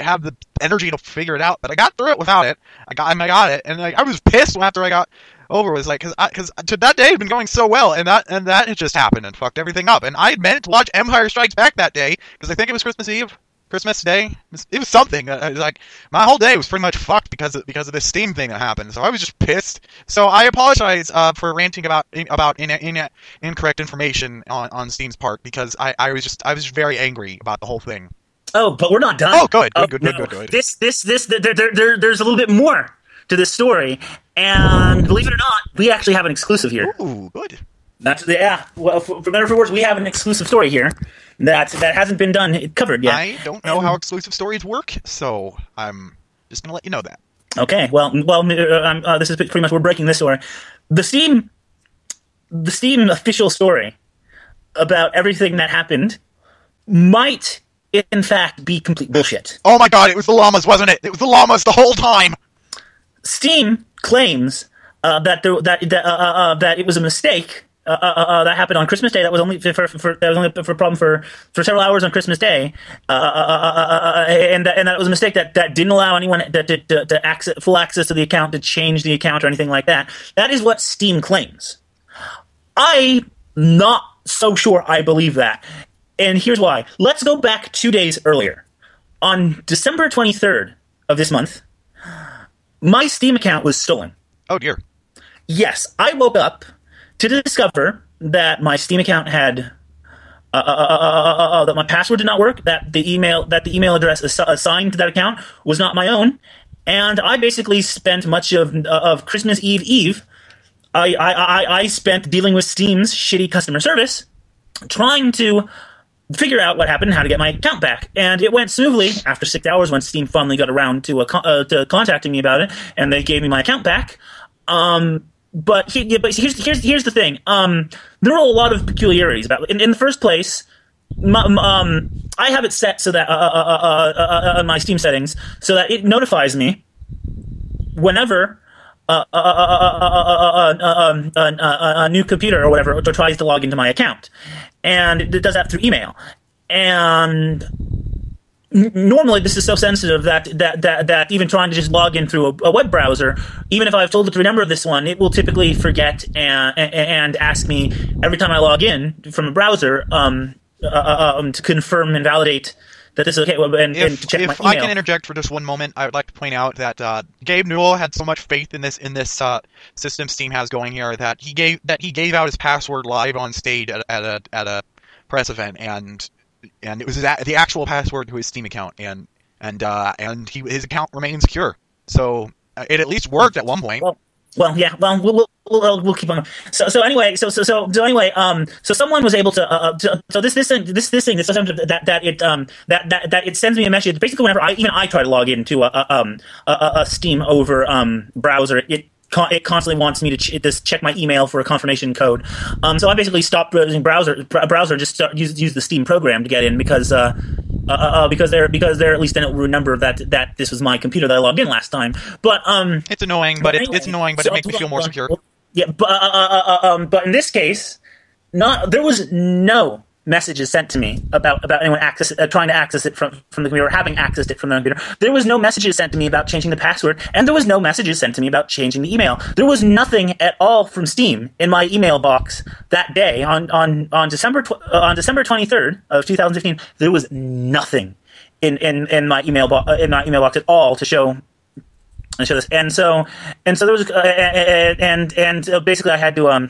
have the energy to figure it out, but I got through it without it. I got it, and I was pissed after I got over. It was like, because that day had been going so well, and that had just happened and fucked everything up. And I had meant to watch Empire Strikes Back that day because I think it was Christmas Day. It was something. It was like my whole day was pretty much fucked because of this Steam thing that happened. So I was just pissed. So I apologize for ranting about incorrect information on Steam's part because I was just very angry about the whole thing. Oh, but we're not done. Oh, good. Good. There's a little bit more to this story, and believe it or not, we actually have an exclusive here. Ooh, good. Well, for better or for worse, we have an exclusive story here that hasn't been covered yet. I don't know how exclusive stories work, so I'm just gonna let you know that. Okay. Well, this is pretty much we're breaking this story. The Steam official story about everything that happened might in fact be complete bullshit. Oh my god, it was the llamas, wasn't it? It was the llamas the whole time! Steam claims that it was a mistake that happened on Christmas Day. That was only for a problem for several hours on Christmas Day, and that it was a mistake that didn't allow anyone to access full access to the account, to change the account or anything like that. That is what Steam claims. I'm not so sure I believe that. And here's why. Let's go back 2 days earlier. On December 23rd of this month, my Steam account was stolen. Oh, dear. Yes, I woke up to discover that my Steam account had... that my password did not work, that the email address assigned to that account was not my own, and I basically spent much of Christmas Eve. I spent dealing with Steam's shitty customer service, trying to figure out what happened and how to get my account back. And it went smoothly after 6 hours when Steam finally got around to contacting me about it, and they gave me my account back. but here's the thing. There are a lot of peculiarities about it. In the first place, I have it set so that on my Steam settings so that it notifies me whenever a new computer or whatever tries to log into my account, and it does that through email. And normally, this is so sensitive that even trying to just log in through a web browser, even if I've told it to remember this one, it will typically forget and ask me every time I log in from a browser to confirm and validate that this is okay, and to check my email. If I can interject for just one moment, I would like to point out that Gabe Newell had so much faith in this system Steam has going here that he gave out his password live on stage at a press event, and it was the actual password to his Steam account, and his account remains secure. So it at least worked at one point. Well, yeah. Well, we'll keep on. So anyway, so someone was able to. So this thing that it sends me a message basically whenever I try to log into a Steam over browser. It constantly wants me to just check my email for a confirmation code. So I basically stopped browsing browser, just use the Steam program to get in because they're at least didn't remember that this was my computer that I logged in last time. But it's annoying, but it's annoying, but it makes me feel more secure. Yeah, but in this case, there was no messages sent to me about anyone trying to access it from the computer or having accessed it from the computer. There was no messages sent to me about changing the password, and there was no messages sent to me about changing the email. There was nothing at all from Steam in my email box that day on December 23rd of 2015. There was nothing in my email box at all to show this. And so there was basically I had to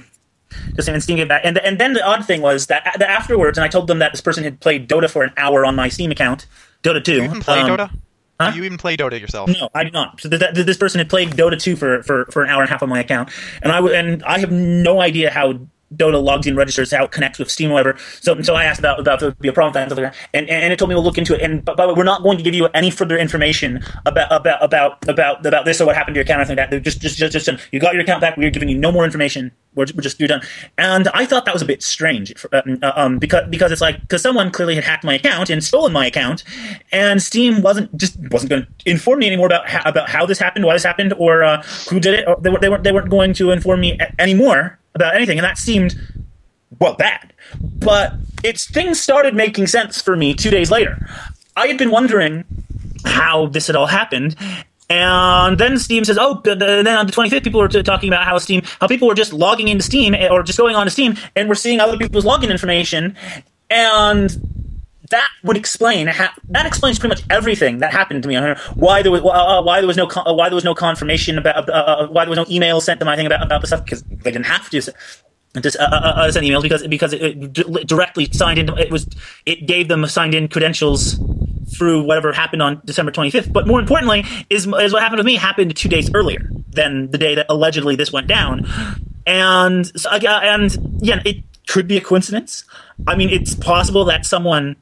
just even Steam gave back. And then the odd thing was that afterwards, and I told them that this person had played Dota for an hour on my Steam account, Dota 2. Do you even play Dota? Huh? Do you even play Dota yourself? No, I do not. So this person had played Dota 2 for an hour and a half on my account, and I have no idea how Dota logs in, registers, how it connects with Steam, or whatever. So I asked about there be a problem with that, and it told me we'll look into it. But we're not going to give you any further information about this or what happened to your account or anything like that. Just you got your account back. We're giving you no more information. You're done. And I thought that was a bit strange, because it's like because someone clearly had hacked my account and stolen my account, and Steam wasn't going to inform me anymore about how this happened, why this happened, or who did it. Or they weren't going to inform me anymore about anything, and that seemed, well, bad. But things started making sense for me 2 days later. I had been wondering how this had all happened, and then Steam says, then on the 25th, people were talking about how people were just logging into Steam, or just going on to Steam, and we're seeing other people's login information, and that would explain that explains pretty much everything that happened to me. Why there was no confirmation about why there was no email sent to my thing about the stuff, because they didn't have to send emails because it directly signed in. It gave them signed in credentials through whatever happened on December 25th. But more importantly, is what happened with me happened 2 days earlier than the day that allegedly this went down, and yeah, it could be a coincidence. I mean, it's possible that someone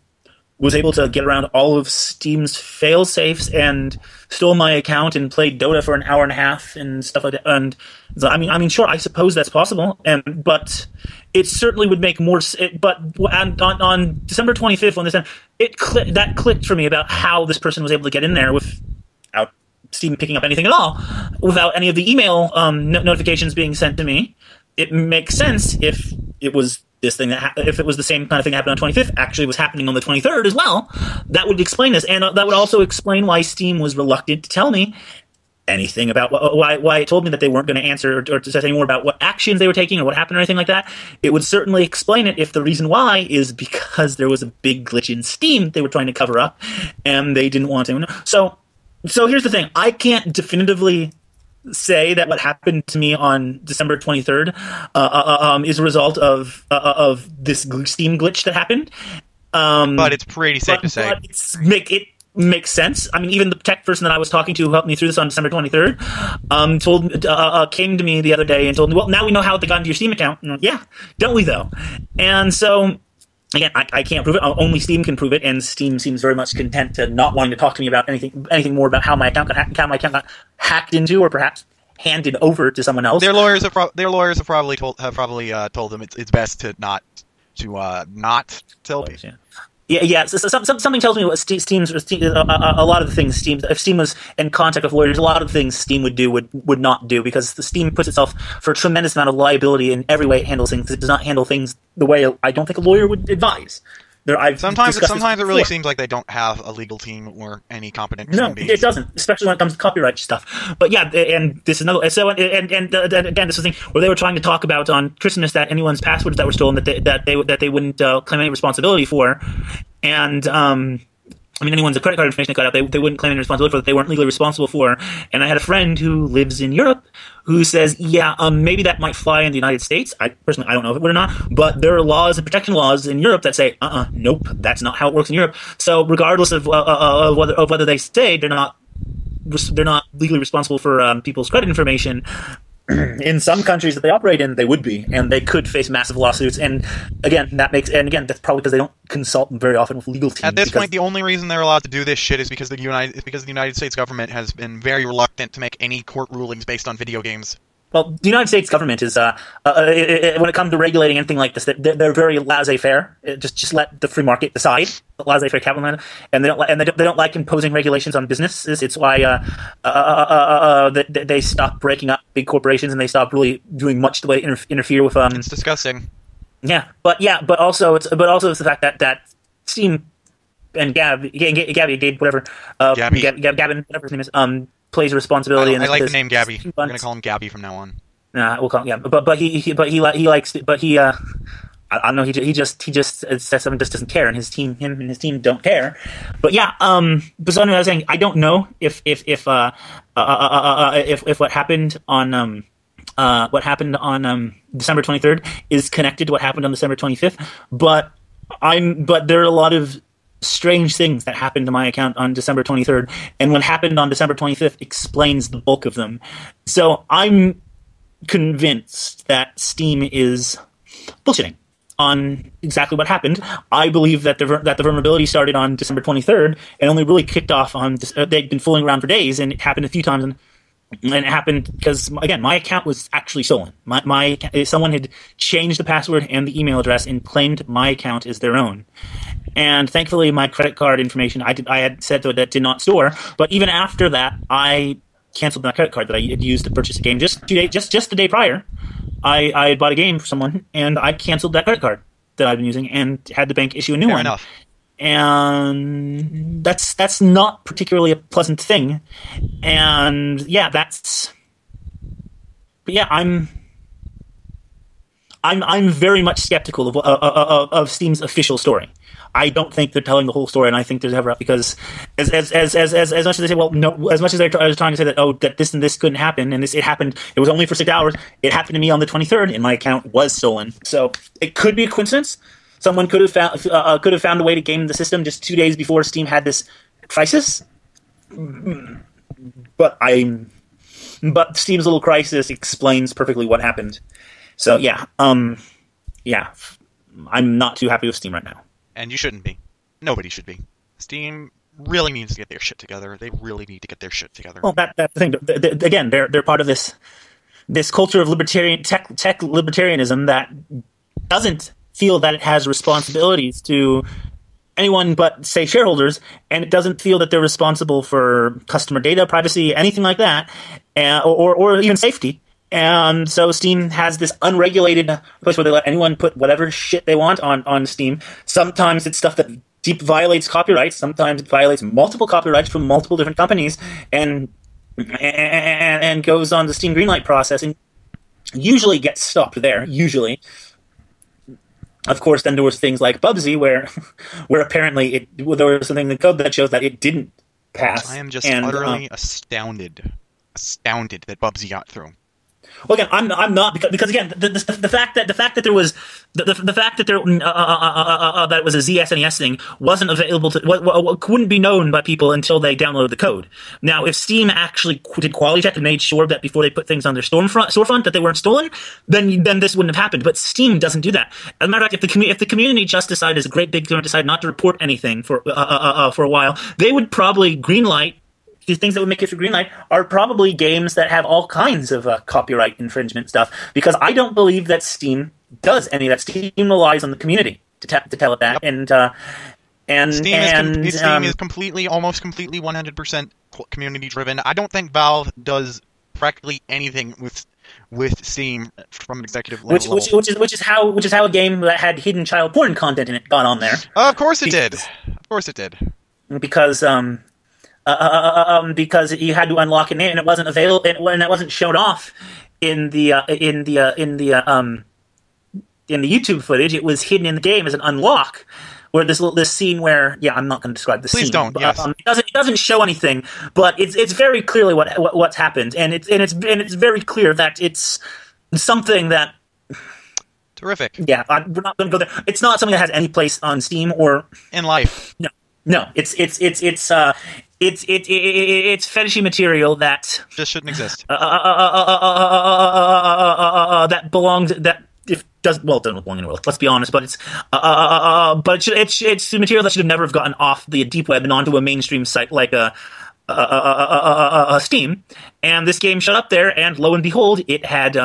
was able to get around all of Steam's fail-safes and stole my account and played Dota for an hour and a half and stuff like that. And I mean, sure, I suppose that's possible. But it certainly would make more. But on December 25th, on this time, that clicked for me about how this person was able to get in there without Steam picking up anything at all, without any of the email notifications being sent to me. It makes sense if it was this thing if it was the same kind of thing that happened on 25th, actually was happening on the 23rd as well. That would explain this, and that would also explain why Steam was reluctant to tell me anything about why it told me that they weren't going to answer or to say any more about what actions they were taking or what happened or anything like that. It would certainly explain it if the reason why is because there was a big glitch in Steam they were trying to cover up, and they didn't want to. So here's the thing: I can't definitively say that what happened to me on December 23rd is a result of this Steam glitch that happened. But it's pretty safe to say. It makes sense. I mean, even the tech person that I was talking to who helped me through this on December 23rd came to me the other day and told me, well, now we know how they got into your Steam account. And I'm like, yeah, don't we though? And so again, I can't prove it. Only Steam can prove it, and Steam seems very much content to not wanting to talk to me about anything more about how my account got hacked into, or perhaps handed over to someone else. Their lawyers have probably told them it's best to not tell people. Yeah. So something tells me what Steam's a lot of the things if Steam was in contact with lawyers, a lot of the things Steam would do would not do, because the Steam puts itself for a tremendous amount of liability in every way it handles things. It does not handle things the way I don't think a lawyer would advise. Sometimes it really seems like they don't have a legal team or any competent human beings. No, it doesn't, especially when it comes to copyright stuff. But yeah, and this is another. So and again, this is the thing where they were trying to talk about on Christmas that anyone's passwords that were stolen that they wouldn't claim any responsibility for, and anyone's credit card information that got out, they wouldn't claim any responsibility for that they weren't legally responsible for. And I had a friend who lives in Europe who says, maybe that might fly in the United States. I don't know if it would or not, but there are laws and protection laws in Europe that say, nope, that's not how it works in Europe. So regardless of whether they say they're not legally responsible for people's credit information, in some countries that they operate in, they would be, and they could face massive lawsuits. And again, that's probably because they don't consult very often with legal teams. At this point, the only reason they're allowed to do this shit is because the United States government has been very reluctant to make any court rulings based on video games. Well, the United States government is, when it comes to regulating anything like this, they're very laissez-faire. Just let the free market decide. Laissez-faire capitalism, and they don't like imposing regulations on businesses. It's why they stop breaking up big corporations, and they stop really doing much the way to interfere with. It's disgusting. But also it's the fact that Steam and Gavin, whatever, Gavin, whatever his name is, plays a responsibility. I like the name Gabby. We're gonna call him Gabby from now on. We'll call him, but he likes, I don't know. He just says something, just doesn't care, and him and his team don't care. But but so anyway, I was saying I don't know if what happened on December 23rd is connected to what happened on December 25th. But there are a lot of strange things that happened to my account on December 23rd, and what happened on December 25th explains the bulk of them. So I'm convinced that Steam is bullshitting on exactly what happened. I believe that the vulnerability started on December 23rd and only really kicked off on they'd been fooling around for days, and it happened a few times, and it happened because, again, my account was actually stolen. Someone had changed the password and the email address and claimed my account as their own. And thankfully, my credit card information I had said that did not store. But even after that, I canceled my credit card that I had used to purchase a game just the day prior. I had bought a game for someone, and I canceled that credit card that I've been using and had the bank issue a new one. Fair enough. And that's not particularly a pleasant thing. And I'm very much skeptical of Steam's official story. I don't think they're telling the whole story, and I think there's ever because as much as they say, well, no, as much as they're trying to say that this and this couldn't happen, and it happened, it was only for 6 hours. It happened to me on the 23rd, and my account was stolen. So it could be a coincidence. Someone could have found a way to game the system just 2 days before Steam had this crisis. But Steam's little crisis explains perfectly what happened. So I'm not too happy with Steam right now. And you shouldn't be. Nobody should be. Steam really needs to get their shit together. They really need to get their shit together. Well, that's the thing. Again, they're part of this culture of tech libertarianism that doesn't feel that it has responsibilities to anyone but, say, shareholders, and it doesn't feel that they're responsible for customer data, privacy, anything like that, or even safety. And so Steam has this unregulated place where they let anyone put whatever shit they want on Steam. Sometimes it's stuff that deep violates copyrights. Sometimes it violates multiple copyrights from multiple different companies, and goes on the Steam Greenlight process, and usually gets stopped there. Usually, of course, then there was things like Bubsy, where apparently there was something in the code that shows that it didn't pass. I am just utterly astounded that Bubsy got through. Well, again, I'm not because again the fact that there was the fact that there that it was a ZSNES thing wasn't available to couldn't be known by people until they downloaded the code. Now, if Steam actually did quality check and made sure that before they put things on their storefront that they weren't stolen, then this wouldn't have happened. But Steam doesn't do that. As a matter of fact, if the community just decided, as a great big community, decided not to report anything for a while, they would probably greenlight these things that would make it through Greenlight are probably games that have all kinds of copyright infringement stuff, because I don't believe that Steam does any of that. Steam relies on the community to tell it that, Yep. and Steam is almost completely 100% community driven. I don't think Valve does practically anything with Steam from an executive level. Which is how a game that had hidden child porn content in it got on there. Of course it did. Because you had to unlock it, and it wasn't available, and it wasn't shown off in the YouTube footage. It was hidden in the game as an unlock. Where this scene where I'm not going to describe the scene. Please don't. Yes. It doesn't show anything, but it's very clearly what's happened, and it's very clear that it's something that. Terrific. Yeah, we're not going to go there. It's not something that has any place on Steam or in life. No. It's fetishy material that just shouldn't exist. That belongs that. It doesn't belong anywhere. Let's be honest, but it's material that should never have gotten off the deep web and onto a mainstream site like Steam. And this game showed up there, and lo and behold, it had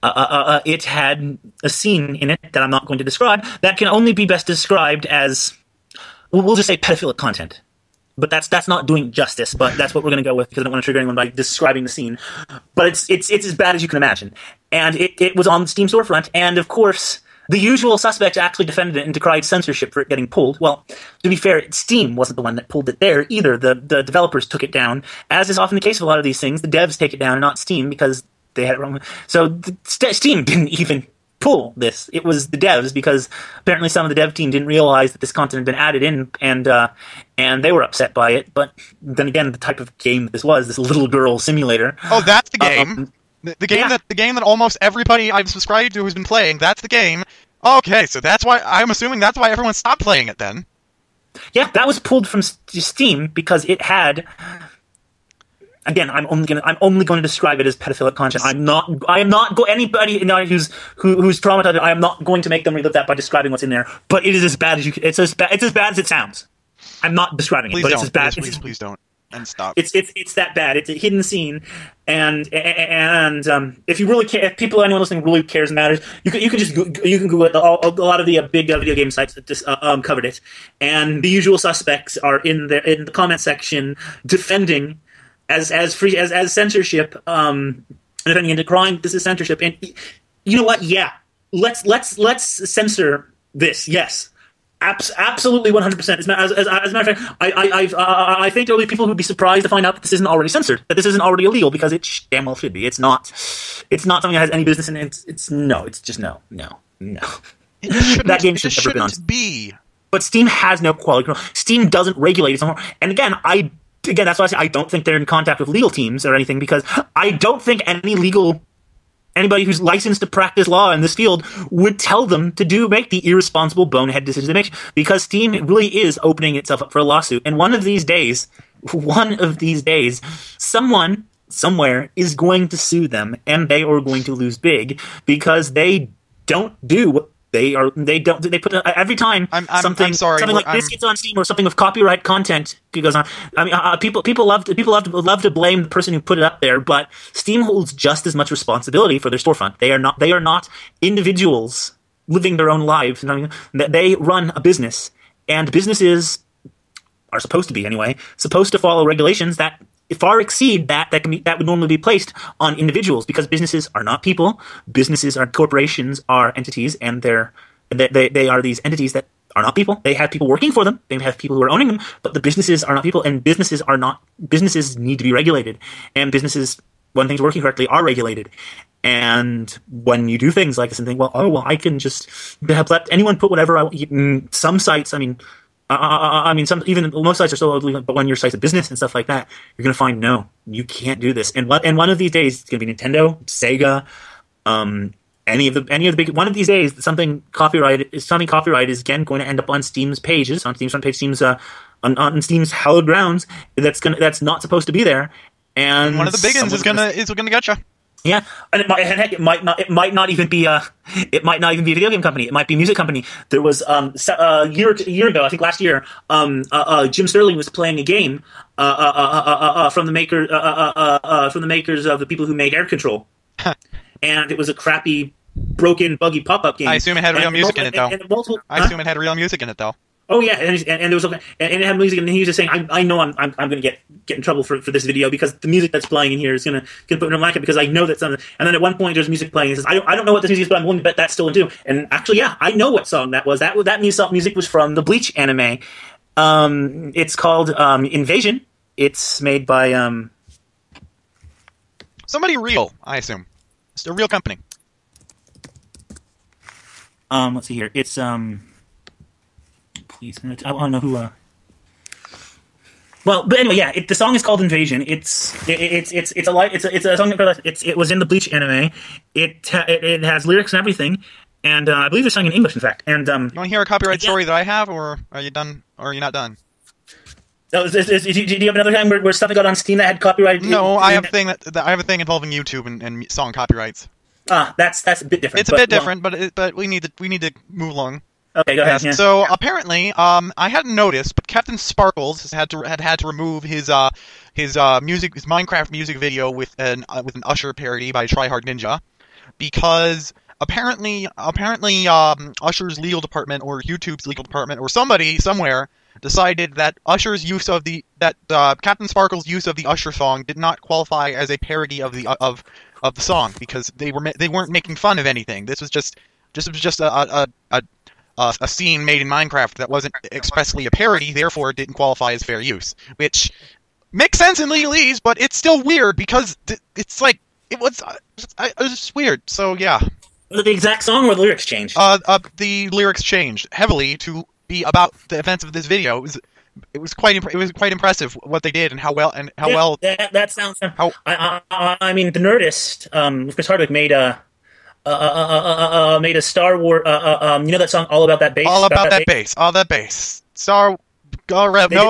a scene in it that I'm not going to describe that can only be best described as, we'll just say, pedophilic content. But that's not doing justice. But that's what we're going to go with, because I don't want to trigger anyone by describing the scene. But it's as bad as you can imagine, and it was on the Steam storefront. And of course, the usual suspects actually defended it and decried censorship for it getting pulled. Well, to be fair, Steam wasn't the one that pulled it there either. The developers took it down, as is often the case with a lot of these things. The devs take it down, and not Steam, because they had it wrong. So Steam didn't even pull this. It was the devs, because apparently some of the dev team didn't realize that this content had been added in, and they were upset by it. But then again, the type of game that this was, this little girl simulator. Oh, that's the game. The game that almost everybody I've subscribed to has been playing. That's the game. Okay, so I'm assuming that's why everyone stopped playing it then. Yeah, that was pulled from Steam because it had. Again, I'm only going to describe it as pedophilic content. I am not anybody who's traumatized. I am not going to make them relive that by describing what's in there. But it is as bad as it's as bad as it sounds. I'm not describing it, but it's as bad. Please don't. And stop. It's that bad. It's a hidden scene, and if you really care, if anyone listening really cares and matters, you can Google it. A lot of the big video game sites that just covered it, and the usual suspects are in the comment section defending as censorship, defending and decrying this is censorship. And you know what? Yeah, let's censor this. Yes. Absolutely, 100%. As a matter of fact, I think there will be people who would be surprised to find out that this isn't already censored, that this isn't already illegal, because it damn well should be. It's not something that has any business in it. It's just no. That game should never been on. Be. But Steam has no quality control. Steam doesn't regulate its own. And again, that's why I say I don't think they're in contact with legal teams or anything, because I don't think anybody who's licensed to practice law in this field would tell them to make the irresponsible bonehead decisions they make, because Steam really is opening itself up for a lawsuit. And one of these days, someone somewhere is going to sue them, and they are going to lose big, because they don't do what they put every time something like this gets on Steam, or something with copyright content goes on. I mean, people love to blame the person who put it up there, but Steam holds just as much responsibility for their storefront. They are not individuals living their own lives. They run a business, and businesses are supposed to follow regulations that far exceed that would normally be placed on individuals, because businesses are not people. Corporations are entities, and they are these entities that are not people. They have people working for them. They have people who are owning them, but the businesses are not people, and businesses need to be regulated. And businesses, when things are working correctly, are regulated. And when you do things like this and think, I can just let anyone put whatever I want. Some sites, most sites are still illegal, but when your site's a business and stuff like that, you're going to find, no, you can't do this. And one of these days, it's going to be Nintendo, Sega, any of the big. One of these days, something copyright is again going to end up on Steam's pages, on Steam's front page, on Steam's hallowed grounds. That's not supposed to be there. And one of the big ones is gonna get you. Yeah, and heck, it might not even be it might not even be a video game company. It might be a music company. There was a year ago, I think last year, Jim Sterling was playing a game from the makers of the people who made Air Control, and it was a crappy, broken, buggy pop-up game. I assume it had real music in it, though. I assume it had real music in it, though. Oh yeah, and there was and it had music, and he was just saying, I know I'm going to get in trouble for this video because the music that's playing in here is going to put me on my because I know that's something. And then at one point there's music playing. He says, I don't know what this music is, but I'm willing to bet that's still in too. And actually, yeah, I know what song that was. That music was from the Bleach anime. It's called Invasion. It's made by somebody real, I assume. It's a real company. Let's see here. It's Please, I want to know who. Well, but anyway, yeah. The song is called Invasion. It's a song that it was in the Bleach anime. It has lyrics and everything, and I believe it's sung in English, in fact. And you want to hear a copyright story that I have, or are you done? Or are you not done? Do you have another time where stuff got on Steam that had copyright? No, I have a thing I have a thing involving YouTube and song copyrights. That's a bit different. It's a bit different, but we need to move along. Okay, go ahead. Yes. Yeah. So apparently, I hadn't noticed, but Captain Sparkles had to remove his Minecraft music video with an Usher parody by Try Hard Ninja, because apparently Usher's legal department or YouTube's legal department or somebody somewhere decided that Captain Sparkles' use of the Usher song did not qualify as a parody of the song because they weren't making fun of anything. This was just a scene made in Minecraft that wasn't expressly a parody, therefore it didn't qualify as fair use. Which makes sense in legalese, but it's still weird because it's like it was just weird. So yeah. Was it the exact song or the lyrics changed? The lyrics changed heavily to be about the events of this video. It was quite impressive what they did and how well that sounds. I mean, the Nerdist, Chris Hardwick made a Star Wars. You know that song, All About That Bass. All about that bass. All that bass. No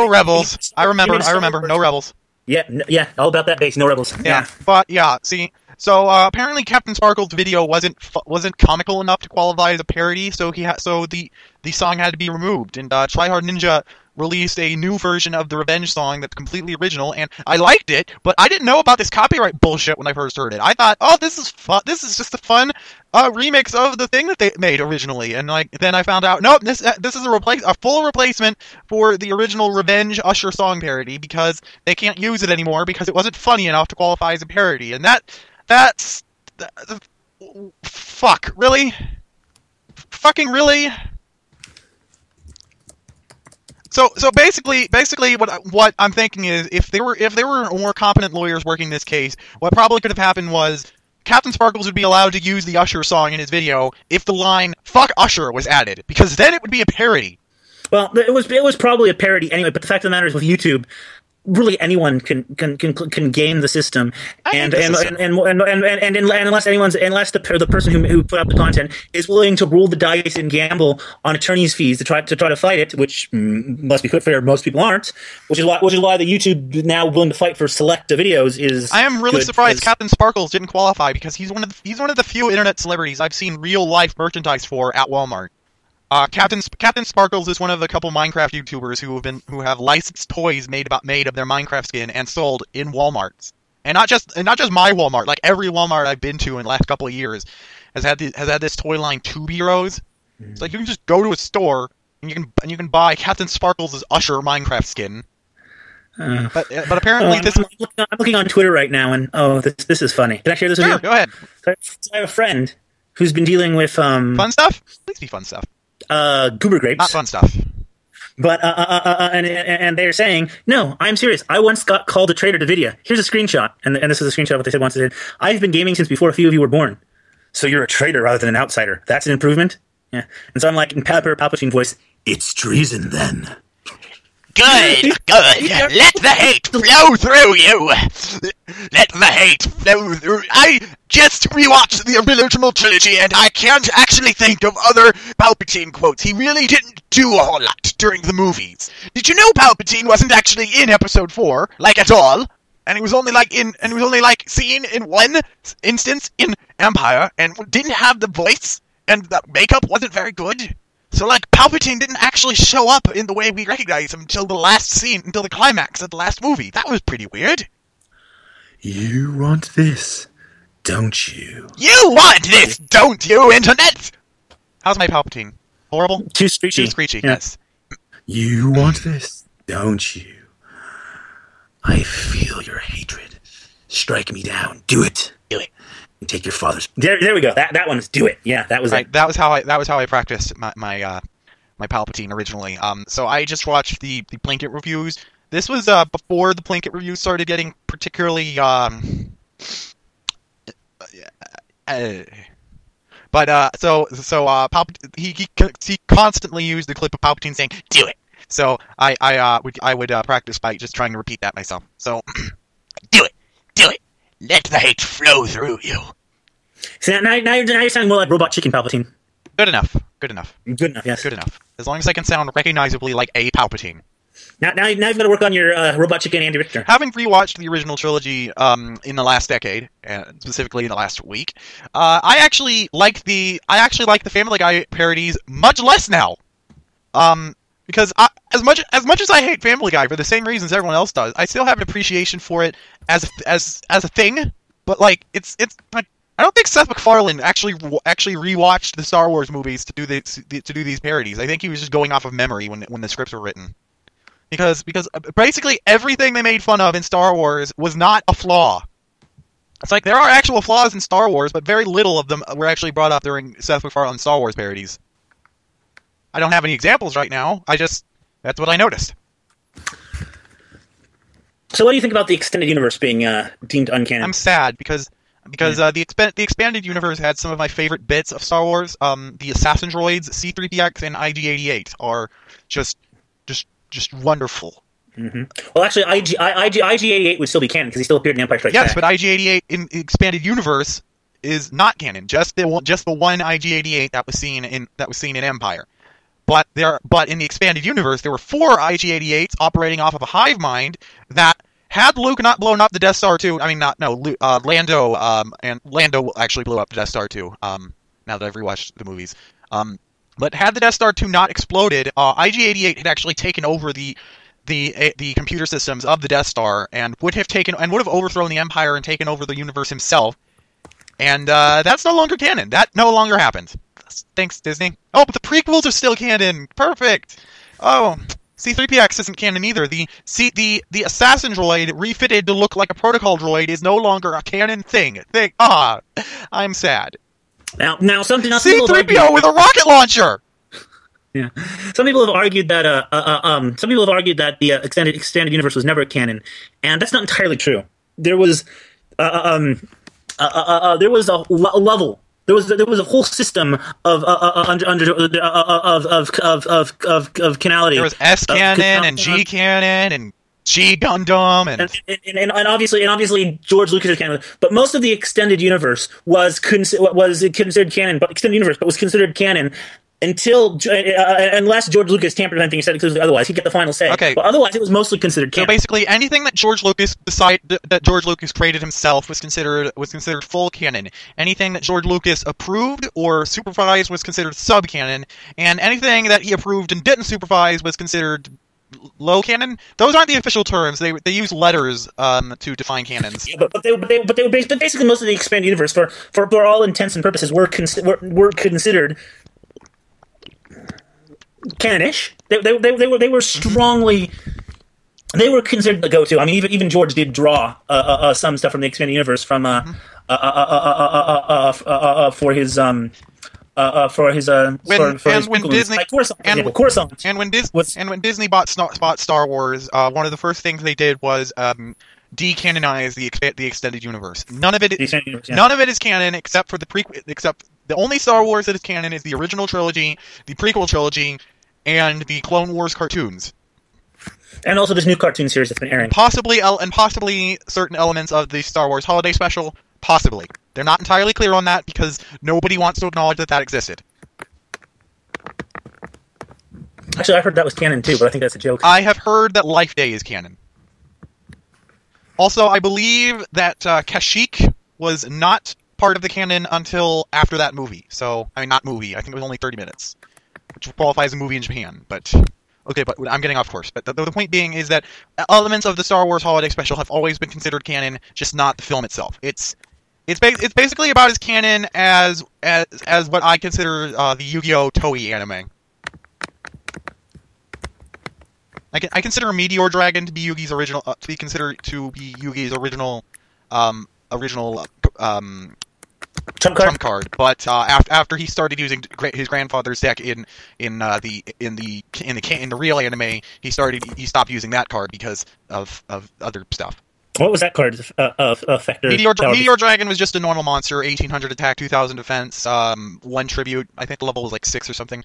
Rebels. I remember. No Rebels. Yeah. All About That Bass. No Rebels. Yeah. But yeah. See. So apparently Captain Sparkle's video wasn't comical enough to qualify as a parody, so the song had to be removed. And Try Hard Ninja released a new version of the Revenge song that's completely original, and I liked it, but I didn't know about this copyright bullshit when I first heard it. I thought, oh, this is fun. This is just a fun remix of the thing that they made originally, and then I found out, nope, this is a full replacement for the original Revenge Usher song parody because they can't use it anymore because it wasn't funny enough to qualify as a parody, and that's fuck, really? Fucking really? So basically, what I'm thinking is, if there were more competent lawyers working this case, what probably could have happened was Captain Sparkles would be allowed to use the Usher song in his video if the line "fuck Usher" was added, because then it would be a parody. Well, it was probably a parody anyway. But the fact of the matter is, with YouTube, really anyone can game the system, and unless the person who put up the content is willing to roll the dice and gamble on attorney's fees to try to fight it, which must be fair, most people aren't, which is why the YouTube now willing to fight for select videos is. I am really surprised Captain Sparkles didn't qualify because he's one of the few internet celebrities I've seen real life merchandise for at Walmart. Captain Sparkles is one of the couple Minecraft YouTubers who have licensed toys made of their Minecraft skin and sold in Walmarts, and not just my Walmart, like every Walmart I've been to in the last couple of years has had this toy line Tube Heroes. It's like you can just go to a store and you can buy Captain Sparkles' Usher Minecraft skin. But apparently I'm looking on Twitter right now, and this is funny. Can I share this with you? Sure, go ahead. So I have a friend who's been dealing with fun stuff. Please be fun stuff. Goober grapes. Not fun stuff. But and they're saying, no, I'm serious. I once got called a traitor to Nvidia. Here's a screenshot, and this is a screenshot of what they said once. They said, I've been gaming since before a few of you were born. So you're a traitor rather than an outsider. That's an improvement? Yeah. And so I'm like, in Palpatine voice, it's treason then. Good. Let the hate flow through you. Let the hate flow through. I just rewatched the original trilogy, and I can't actually think of other Palpatine quotes. He really didn't do a whole lot during the movies. Did you know Palpatine wasn't actually in Episode 4, like at all? and it was only seen in one instance in Empire, and didn't have the voice, and the makeup wasn't very good. So, like, Palpatine didn't actually show up in the way we recognize him until the last scene, until the climax of the last movie. That was pretty weird. You want this, don't you? You want this, don't you, Internet? How's my Palpatine? Horrible? Too screechy. Too screechy, Yeah. yes. You want this, don't you? I feel your hatred. Strike me down. Do it. Do it. And take your father's. There we go. That one is do it. Yeah, that was Right, it. that was how I practiced my Palpatine originally. So I just watched the Plinkett reviews. This was before the Plinkett reviews started getting particularly he constantly used the clip of Palpatine saying "Do it." So I would practice by just trying to repeat that myself. So do it, let the hate flow through you. So now you're sounding more like Robot Chicken Palpatine. Good enough. Good enough. Yes. Good enough. As long as I can sound recognizably like a Palpatine. Now you've got to work on your Robot Chicken Andy Richter. Having rewatched the original trilogy in the last decade, specifically in the last week, I actually like the Family Guy parodies much less now. Because as much as I hate Family Guy for the same reasons everyone else does, I still have an appreciation for it as a thing. But like it's I don't think Seth MacFarlane actually rewatched the Star Wars movies to do these parodies. I think he was just going off of memory when the scripts were written. Because basically everything they made fun of in Star Wars was not a flaw. It's like there are actual flaws in Star Wars, but very little of them were actually brought up during Seth MacFarlane's Star Wars parodies. I don't have any examples right now. That's what I noticed. So what do you think about the extended universe being deemed uncanon? I'm sad because the expanded universe had some of my favorite bits of Star Wars. The assassin droids C-3PX and IG-88 are just wonderful. Mm-hmm. Well, actually, IG-88 would still be canon because he still appeared in Empire Strikes Back. Yes, but IG-88 in the expanded universe is not canon. Just the one IG-88 that was seen in Empire. But in the expanded universe, there were 4 IG-88s operating off of a hive mind that, had Luke not blown up the Death Star 2, Lando actually blew up the Death Star 2, now that I've rewatched the movies. But had the Death Star 2 not exploded, IG-88 had actually taken over the computer systems of the Death Star and would have overthrown the Empire and taken over the universe himself. And that's no longer canon. That no longer happened. Thanks, Disney. Oh, but the prequels are still canon. Perfect. Oh, C-3PX isn't canon either. The assassin droid refitted to look like a protocol droid is no longer a canon thing. I'm sad. Now something else. C-3PO with a rocket launcher. Yeah, some people have argued that the extended universe was never canon, and that's not entirely true. There was a level. There was a whole system of canality. There was S canon and G canon and G Gundam and obviously George Lucas is canon, but most of the extended universe was considered canon, but extended universe, but was considered canon until unless George Lucas tampered with anything he said exclusively otherwise, he'd get the final say. Okay. But otherwise, it was mostly considered canon. So basically, anything that George Lucas created himself was considered full canon. Anything that George Lucas approved or supervised was considered sub-canon, and anything that he approved and didn't supervise was considered low canon. Those aren't the official terms. They use letters to define canons. Yeah, but basically most of the expanded universe, for all intents and purposes, were considered canonish. They were strongly. They were considered the go-to. I mean, even George did draw some stuff from the expanded universe for his Coruscant. And when Disney bought Star Wars, one of the first things they did was decanonize the extended universe. None of it is canon except for the prequel. Except the only Star Wars that is canon is the original trilogy, the prequel trilogy, and the Clone Wars cartoons. And also this new cartoon series that's been airing. Possibly certain elements of the Star Wars Holiday Special. Possibly. They're not entirely clear on that because nobody wants to acknowledge that existed. Actually, I heard that was canon too, but I think that's a joke. I have heard that Life Day is canon. Also, I believe that Kashyyyk was not part of the canon until after that movie. So, I mean, not movie. I think it was only 30 minutes, which qualifies as a movie in Japan. But okay, but I'm getting off course. But the point being is that elements of the Star Wars Holiday Special have always been considered canon, just not the film itself. It's basically about as canon as what I consider the Yu-Gi-Oh! Toei anime. I consider Meteor Dragon to be Yugi's original, to be considered to be Yugi's original trump card. But after he started using his grandfather's deck in the real anime, he stopped using that card because of other stuff. What was that card effect? Meteor Dragon was just a normal monster, 1800 attack, 2000 defense, 1 tribute. I think the level was like 6 or something.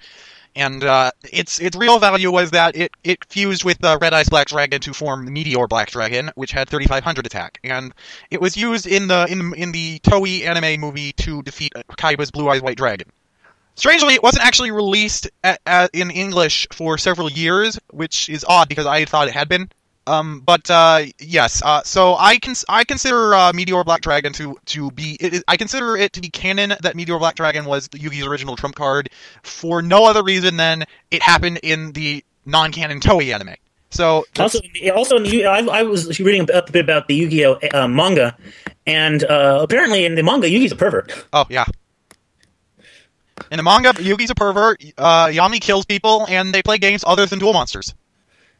And its real value was that it fused with Red Eyes Black Dragon to form Meteor Black Dragon, which had 3500 attack, and it was used in the Toei anime movie to defeat Kaiba's Blue Eyes White Dragon. Strangely, it wasn't actually released in English for several years, which is odd because I thought it had been. Yes. So I consider Meteor Black Dragon to be. I consider it to be canon that Meteor Black Dragon was Yugi's original trump card for no other reason than it happened in the non-canon Toei anime. So also, I was reading a bit about the Yu-Gi-Oh manga, and apparently in the manga, Yugi's a pervert. Oh yeah. In the manga, Yugi's a pervert. Yami kills people, and they play games other than Duel Monsters.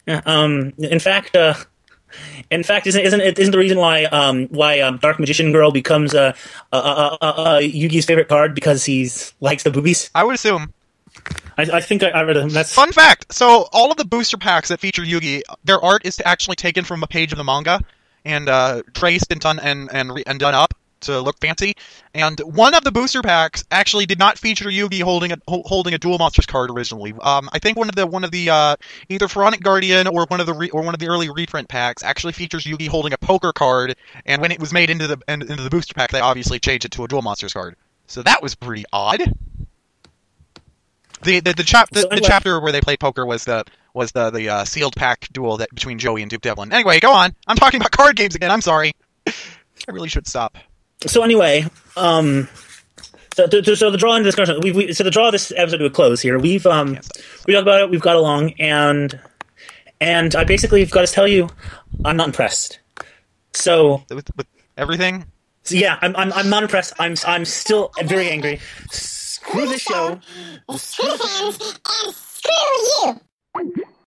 In fact, isn't the reason why Dark Magician Girl becomes Yugi's favorite card because he likes the boobies? I would assume. I think I read it. That's fun fact. So all of the booster packs that feature Yugi, their art is actually taken from a page of the manga and traced and done done up to look fancy. And one of the booster packs actually did not feature Yugi holding a Duel Monsters card originally. I think one of the either Pharaonic Guardian or one of the early reprint packs actually features Yugi holding a poker card. And when it was made into the booster pack, they obviously changed it to a Duel Monsters card. So that was pretty odd. The chapter where they played poker was the sealed pack duel between Joey and Duke Devlin. Anyway, go on. I'm talking about card games again. I'm sorry. I really should stop. So anyway, so the draw into discussion. To draw this episode to a close here. We talked about it. We've got along, and I basically have got to tell you, I'm not impressed. So with everything. So yeah, I'm not impressed. I'm still very angry. Screw this show. Screw the fans and screw you.